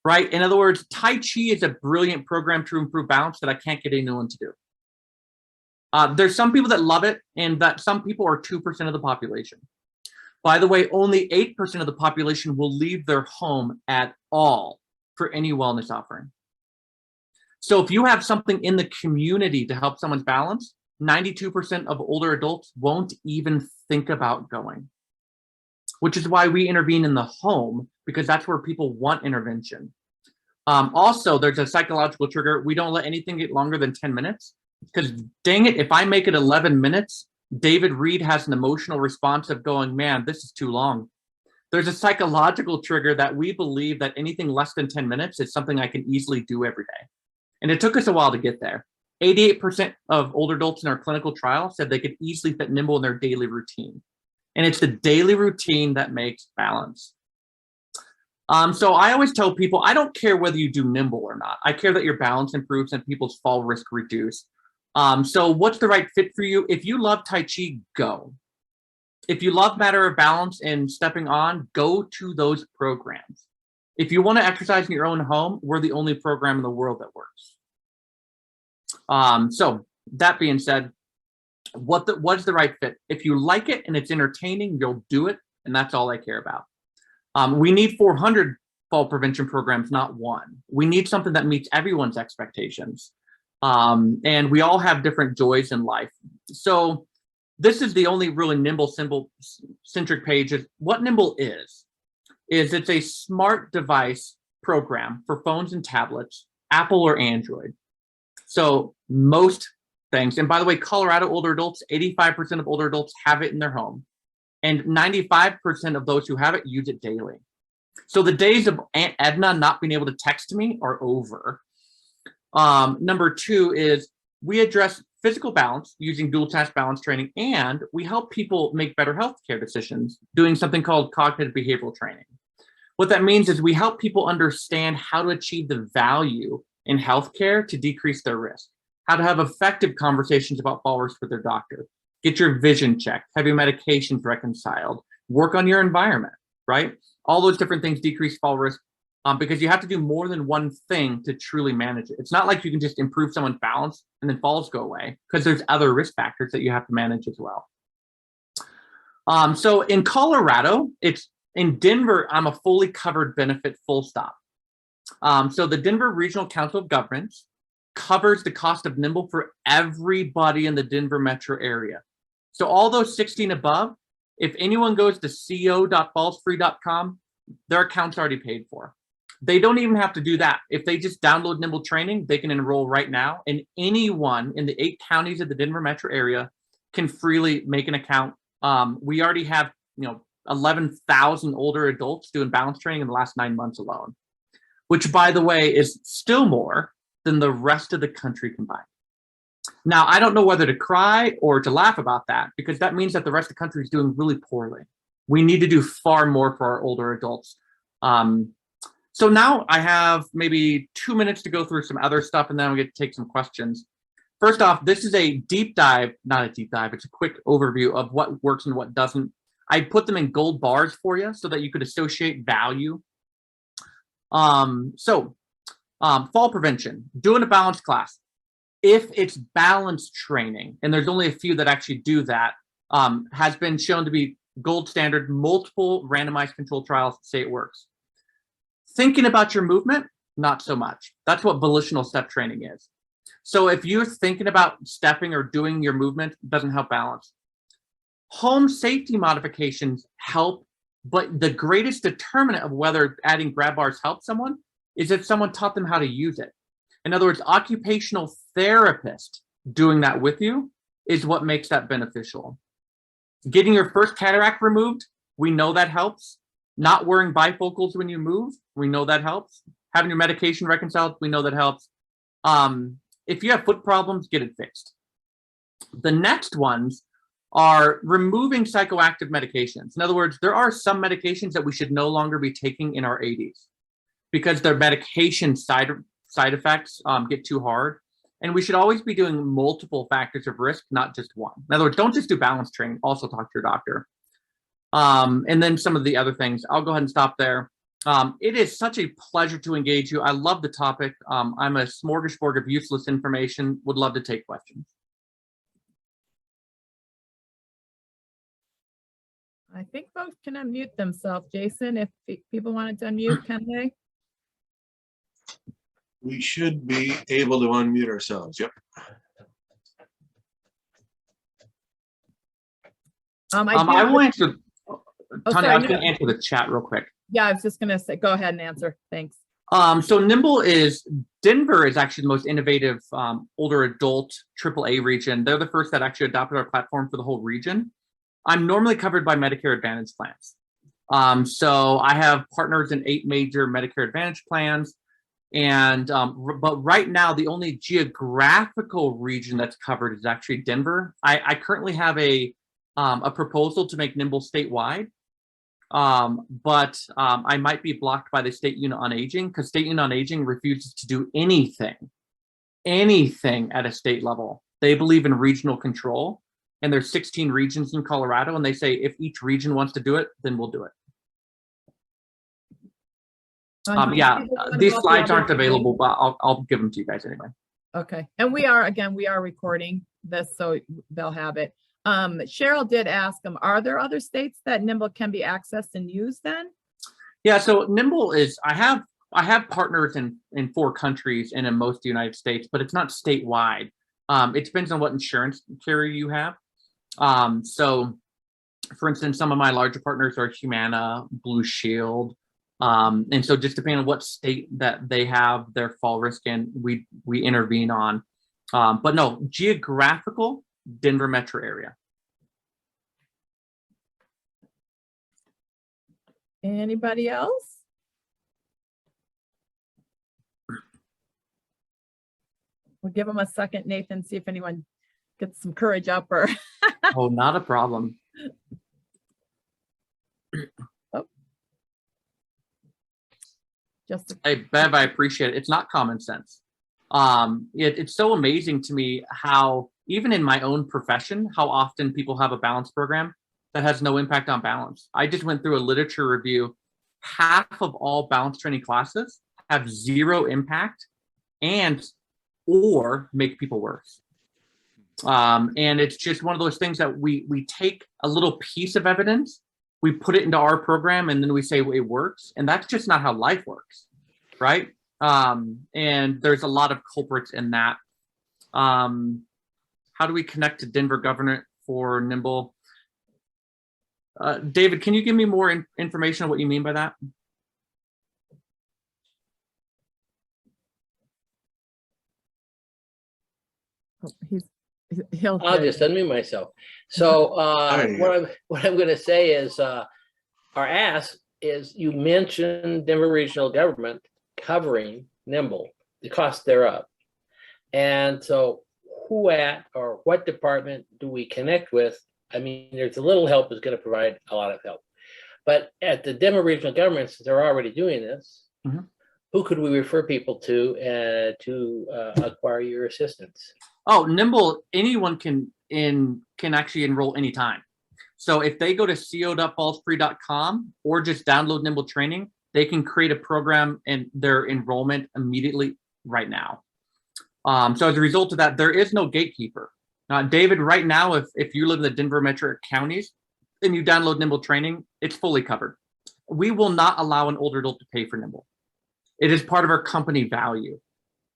right? In other words, Tai Chi is a brilliant program to improve balance that I can't get anyone to do. There's some people that love it, and that some people are 2% of the population. By the way, only 8% of the population will leave their home at all for any wellness offering. So if you have something in the community to help someone's balance, 92% of older adults won't even think about going, which is why we intervene in the home, because that's where people want intervention. Also, there's a psychological trigger. We don't let anything get longer than 10 minutes, because dang it, if I make it 11 minutes, David Reed has an emotional response of going, man, this is too long. There's a psychological trigger that we believe that anything less than 10 minutes is something I can easily do every day. And it took us a while to get there. 88% of older adults in our clinical trial said they could easily fit Nymbl in their daily routine. And it's the daily routine that makes balance. So I always tell people, I don't care whether you do Nymbl or not. I care that your balance improves and people's fall risk reduce. So what's the right fit for you? If you love Tai Chi, go. If you love matter of balance and stepping on, go to those programs. If you want to exercise in your own home, we're the only program in the world that works. So that being said, what's the right fit? If you like it and it's entertaining, you'll do it, and that's all I care about. We need 400 fall prevention programs, not one. We need something that meets everyone's expectations. And we all have different joys in life. So this is the only really Nymbl symbol-centric page. What Nymbl is it's a smart device program for phones and tablets, Apple or Android. So most things, and by the way, Colorado older adults, 85% of older adults have it in their home. And 95% of those who have it use it daily. So the days of Aunt Edna not being able to text me are over. Number two is we address physical balance using dual task balance training, and we help people make better healthcare decisions doing something called cognitive behavioral training. What that means is we help people understand how to achieve the value in healthcare to decrease their risk, how to have effective conversations about fall risk with their doctor, get your vision checked, have your medications reconciled, work on your environment, right? All those different things decrease fall risk because you have to do more than one thing to truly manage it. It's not like you can just improve someone's balance and then falls go away, because there's other risk factors that you have to manage as well. So in Colorado, in Denver, I'm a fully covered benefit, full stop. So the Denver Regional Council of Governments covers the cost of Nymbl for everybody in the Denver metro area. So all those 16 above, if anyone goes to co.fallsfree.com, their account's already paid for. They don't even have to do that. If they just download Nymbl training, they can enroll right now, and anyone in the 8 counties of the Denver metro area can freely make an account. We already have 11,000 older adults doing balance training in the last 9 months alone, which, by the way, is still more than the rest of the country combined. Now, I don't know whether to cry or to laugh about that, because that means that the rest of the country is doing really poorly. We need to do far more for our older adults. So now I have maybe 2 minutes to go through some other stuff, and then I'll get to take some questions. First off, this is a deep dive, not a deep dive, it's a quick overview of what works and what doesn't. I put them in gold bars for you so that you could associate value. Fall prevention, doing a balance class. If it's balance training, and there's only a few that actually do that, has been shown to be gold standard. Multiple randomized controlled trials say it works. Thinking about your movement, not so much. That's what volitional step training is. So if you're thinking about stepping or doing your movement, it doesn't help balance. Home safety modifications help, but the greatest determinant of whether adding grab bars helps someone is if someone taught them how to use it. In other words, occupational therapist doing that with you is what makes that beneficial. Getting your first cataract removed, we know that helps. Not wearing bifocals when you move, we know that helps. Having your medication reconciled, we know that helps. If you have foot problems, get it fixed. The next ones are removing psychoactive medications. In other words, there are some medications that we should no longer be taking in our 80s because their medication side effects get too hard. And we should always be doing multiple factors of risk, not just one. In other words, don't just do balance training, also talk to your doctor. And then some of the other things, I'll go ahead and stop there. It is such a pleasure to engage you. I love the topic. I'm a smorgasbord of useless information, would love to take questions. I think folks can unmute themselves. Jason, if people wanted to unmute, can they? We should be able to unmute ourselves. Yep. I will answer. Tanya, I was sorry, going to answer the chat real quick. Yeah, I was just going to say, go ahead and answer. Thanks. So Denver is actually the most innovative older adult AAA region. They're the first that actually adopted our platform for the whole region. I'm normally covered by Medicare Advantage plans. So I have partners in 8 major Medicare Advantage plans. And but right now, the only geographical region that's covered is actually Denver. I currently have a proposal to make Nymbl statewide. But I might be blocked by the State Unit on Aging because State Unit on Aging refuses to do anything at a state level. They believe in regional control, and there's 16 regions in Colorado, and they say if each region wants to do it, then we'll do it. These slides aren't available, but I'll give them to you guys anyway. Okay, and we are recording this, so they'll have it. Cheryl did ask them, are there other states that Nymbl can be accessed and used then? Yeah, so Nymbl is, I have partners in 4 countries and in most of the United States, but it's not statewide. It depends on what insurance carrier you have. So for instance, some of my larger partners are Humana, Blue Shield. And so just depending on what state that they have their fall risk in, we intervene on. But no, geographical, Denver metro area. Anybody else? We'll give them a second, Nathan, see if anyone get some courage up or Oh, not a problem. just Hey, Bev, I appreciate it. It's not common sense. It's so amazing to me how, even in my own profession, how often people have a balance program that has no impact on balance. I just went through a literature review. Half of all balance training classes have zero impact and or make people worse. And it's just one of those things that we take a little piece of evidence, we put it into our program, and then we say it works. And that's just not how life works, right? And there's a lot of culprits in that. How do we connect to Denver government for Nymbl? David, can you give me more information on what you mean by that? I'll just unmute myself. So what I'm going to say is our ask is, you mentioned Denver regional government covering Nymbl, the cost thereof. And so who at or what department do we connect with? I mean, there's a little help is going to provide a lot of help. But at the Denver regional government, since they're already doing this, who could we refer people to acquire your assistance? Oh, Nymbl, anyone can actually enroll anytime. So if they go to co.fallsfree.com or just download Nymbl training, they can create a program and their enrollment immediately right now. So as a result of that, there is no gatekeeper. David, right now, if you live in the Denver metro counties and you download Nymbl training, it's fully covered. We will not allow an older adult to pay for Nymbl. It is part of our company value.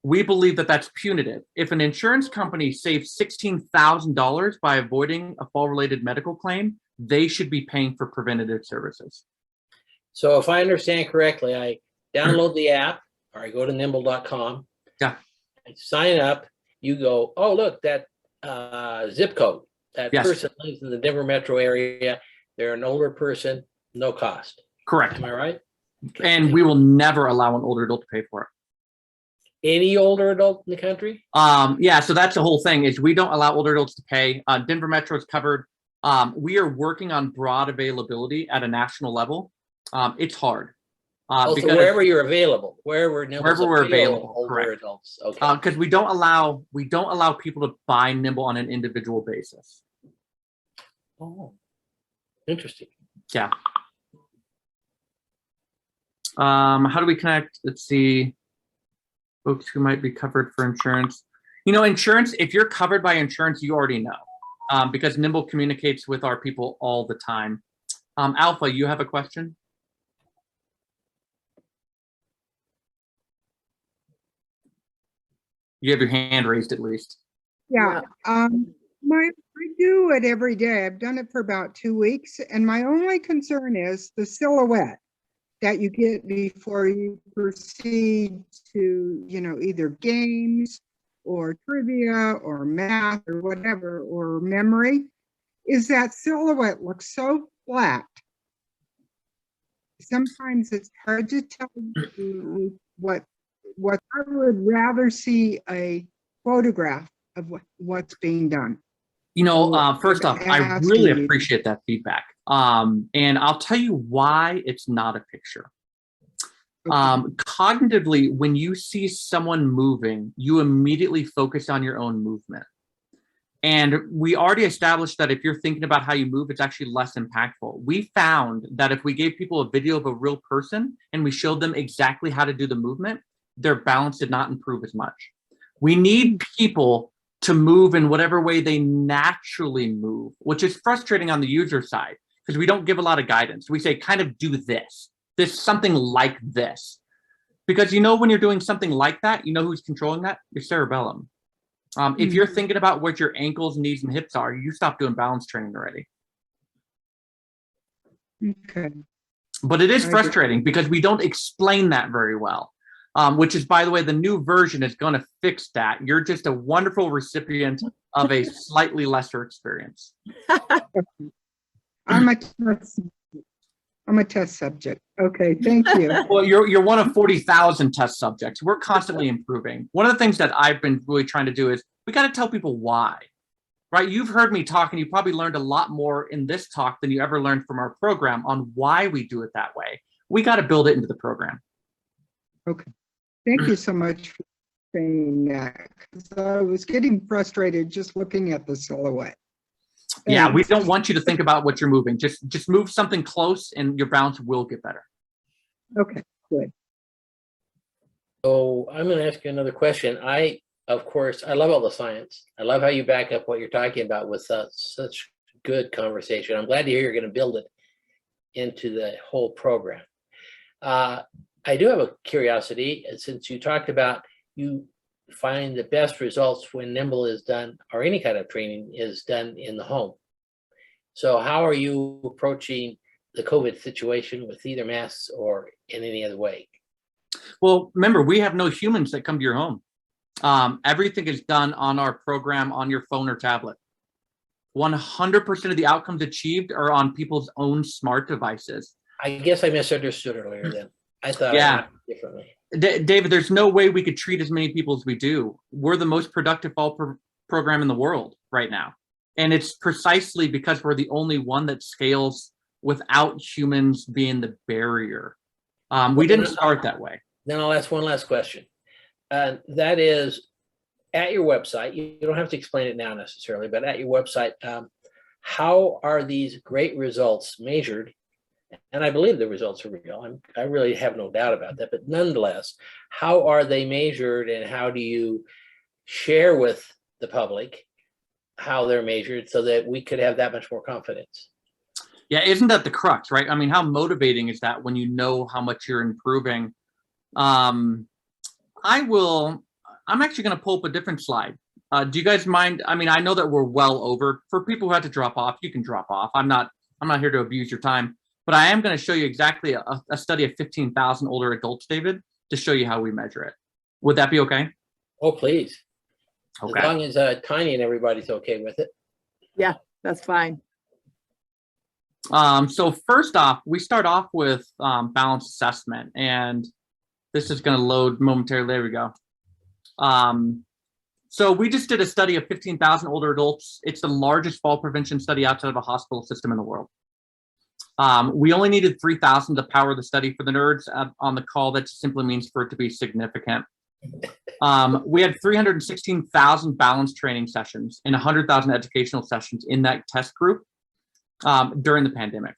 We believe that that's punitive. If an insurance company saves $16,000 by avoiding a fall-related medical claim, they should be paying for preventative services. So if I understand correctly, I download the app or I go to nymbl.com. Yeah. I sign up. You go, oh, look, that zip code. That Yes. person lives in the Denver metro area. They're an older person, no cost. Correct. Am I right? And we will never allow an older adult to pay for it. Any older adult in the country? Yeah, so that's the whole thing, is we don't allow older adults to pay. Denver Metro is covered. We are working on broad availability at a national level. It's hard. Also, wherever you're available, wherever we're available, older correct. adults. Okay. Because we don't allow people to buy Nymbl on an individual basis. Oh, interesting. Yeah. How do we connect? Let's see. Folks who might be covered for insurance. You know, insurance, if you're covered by insurance, you already know, because Nymbl communicates with our people all the time. Alpha, you have a question? You have your hand raised at least. Yeah, I do it every day. I've done it for about 2 weeks, and my only concern is the silhouette that you get before you proceed to, you know, either games or trivia or math or whatever, or memory, is that silhouette looks so flat. Sometimes it's hard to tell what I would rather see a photograph of what's being done. You know, So first off, I asking really you- appreciate that feedback. And I'll tell you why it's not a picture. Cognitively, when you see someone moving, you immediately focus on your own movement. And we already established that if you're thinking about how you move, it's actually less impactful. We found that if we gave people a video of a real person and we showed them exactly how to do the movement, their balance did not improve as much. We need people to move in whatever way they naturally move, which is frustrating on the user side because we don't give a lot of guidance. We say, kind of do this something like this. Because you know, when you're doing something like that, you know who's controlling that? Your cerebellum. If you're thinking about what your ankles, knees, and hips are, you stop doing balance training already. Okay. But it is I frustrating because we don't explain that very well. Which is, by the way, the new version is going to fix that. You're just a wonderful recipient of a slightly lesser experience. I'm a test subject. Okay, thank you. Well, you're one of 40,000 test subjects. We're constantly improving. One of the things that I've been really trying to do is we got to tell people why. right? You've heard me talk, and you probably learned a lot more in this talk than you ever learned from our program on why we do it that way. We got to build it into the program. Okay. Thank you so much for saying that, because I was getting frustrated just looking at the silhouette. Yeah, we Thanks. don't want you to think about what you're moving. Just move something close and your balance will get better. Okay, good. So I'm going to ask you another question. Of course, I love all the science. I love how you back up what you're talking about with such good conversation. I'm glad to hear you're going to build it into the whole program. I do have a curiosity, since you talked about you find the best results when Nymbl is done, or any kind of training is done in the home. So how are you approaching the COVID situation with either masks or in any other way? Well, remember, we have no humans that come to your home. Everything is done on our program on your phone or tablet. 100% of the outcomes achieved are on people's own smart devices. I guess I misunderstood earlier then. I thought Yeah. I meant differently. David, there's no way we could treat as many people as we do. We're the most productive fall program in the world right now. And it's precisely because we're the only one that scales without humans being the barrier. We didn't start that way. Then I'll ask one last question. That is, at your website, you don't have to explain it now necessarily, but at your website, how are these great results measured? And I believe the results are real. I really have no doubt about that. But nonetheless, how are they measured, and how do you share with the public how they're measured so that we could have that much more confidence? Yeah, isn't that the crux, right? I mean, how motivating is that when you know how much you're improving? I'm actually going to pull up a different slide. Do you guys mind? I mean, I know that we're well over. For people who have to drop off, you can drop off. I'm not here to abuse your time. But I am going to show you exactly a study of 15,000 older adults, David, to show you how we measure it. Would that be okay? Oh, please. Okay. As long as Tiny and everybody's okay with it. Yeah, that's fine. So first off, we start off with balance assessment, and this is going to load momentarily. There we go. So we just did a study of 15,000 older adults. It's the largest fall prevention study outside of a hospital system in the world. We only needed 3,000 to power the study. For the nerds on the call, that just simply means for it to be significant. We had 316,000 balance training sessions and 100,000 educational sessions in that test group during the pandemic.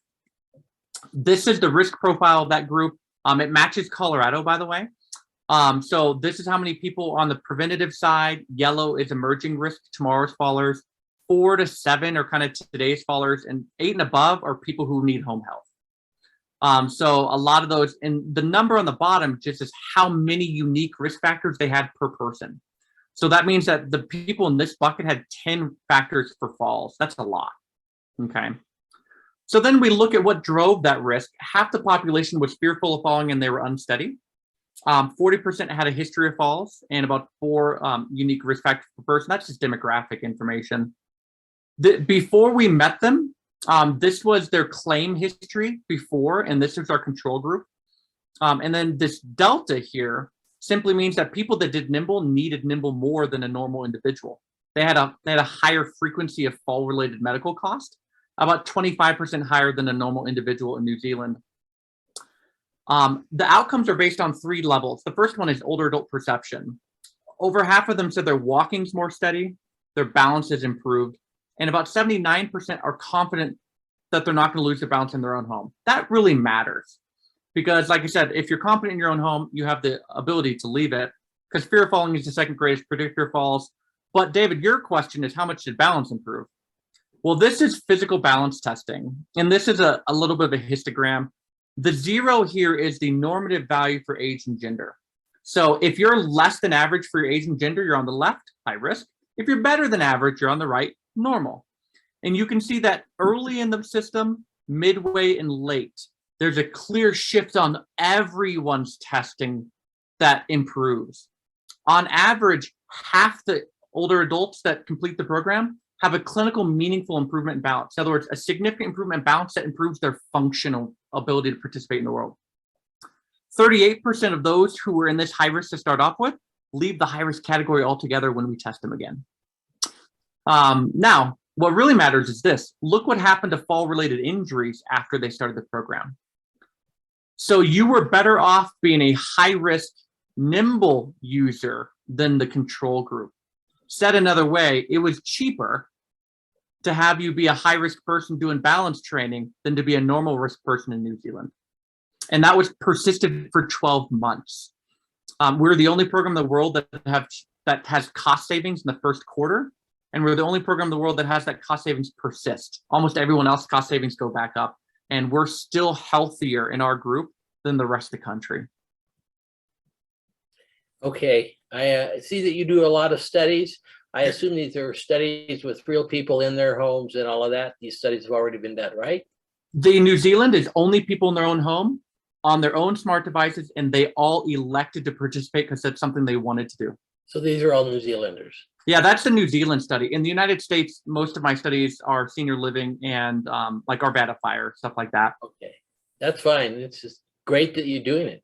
This is the risk profile of that group. It matches Colorado, by the way. So this is how many people on the preventative side. Yellow is emerging risk, tomorrow's fallers. 4 to 7 are kind of today's fallers, and 8 and above are people who need home health. So a lot of those, and the number on the bottom just is how many unique risk factors they had per person. So that means that the people in this bucket had 10 factors for falls. That's a lot. Okay. So then we look at what drove that risk. Half the population was fearful of falling and they were unsteady. 40% had a history of falls, and about 4 unique risk factors per person. That's just demographic information. Before we met them, this was their claim history before, and this is our control group. And then this delta here simply means that people that did Nymbl needed Nymbl more than a normal individual. They had a higher frequency of fall-related medical cost, about 25% higher than a normal individual in New Zealand. The outcomes are based on 3 levels. The first one is older adult perception. Over half of them said their walking's more steady, their balance is improved, and about 79% are confident that they're not going to lose their balance in their own home. That really matters because, like I said, if you're confident in your own home, you have the ability to leave it, because fear of falling is the second greatest predictor of falls. But David, your question is, how much did balance improve? Well, this is physical balance testing, and this is a little bit of a histogram. The 0 here is the normative value for age and gender. So if you're less than average for your age and gender, you're on the left, high risk. If you're better than average, you're on the right, normal. And you can see that early in the system, midway, and late, there's a clear shift on everyone's testing that improves. On average, half the older adults that complete the program have a clinical meaningful improvement in balance. In other words, a significant improvement in balance that improves their functional ability to participate in the world. 38% of those who were in this high risk to start off with leave the high risk category altogether when we test them again. Now, what really matters is this. Look what happened to fall-related injuries after they started the program. So you were better off being a high-risk Nymbl user than the control group. Said another way, it was cheaper to have you be a high-risk person doing balance training than to be a normal risk person in New Zealand. And that was persisted for 12 months. We're the only program in the world that has cost savings in the first quarter. And we're the only program in the world that has that cost savings persist. Almost everyone else cost savings go back up. And we're still healthier in our group than the rest of the country. Okay, I see that you do a lot of studies. I assume these are studies with real people in their homes and all of that. These studies have already been done, right? The New Zealand is only people in their own home, on their own smart devices, and they all elected to participate because that's something they wanted to do. So these are all New Zealanders. Yeah, that's the New Zealand study. In the United States, most of my studies are senior living and like Arvada Fire, stuff like that. Okay, that's fine. It's just great that you're doing it.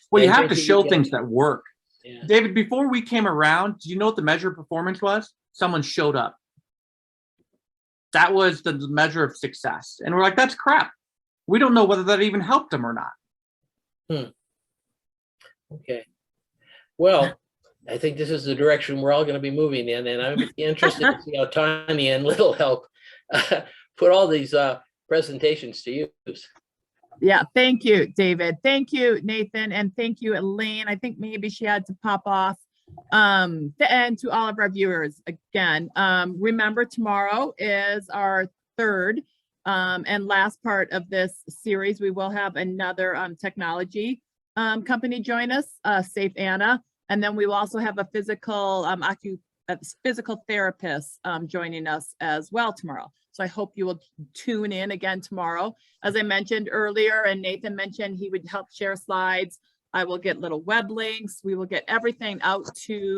Well, you And have to great that show get- things that work. Yeah. David, before we came around, do you know what the measure of performance was? Someone showed up. That was the measure of success. And we're like, that's crap. We don't know whether that even helped them or not. Okay. Well, I think this is the direction we're all going to be moving in, and I'm interested to see how Tanya and Little help put all these presentations to use. Yeah, thank you, David. Thank you, Nathan, and thank you, Elaine. I think maybe she had to pop off. And to all of our viewers, again, remember tomorrow is our third and last part of this series. We will have another technology company join us, Safe Anna, and then we will also have a physical physical therapist joining us as well tomorrow. So I hope you will tune in again tomorrow. As I mentioned earlier, and Nathan mentioned he would help share slides. I will get little web links. We will get everything out to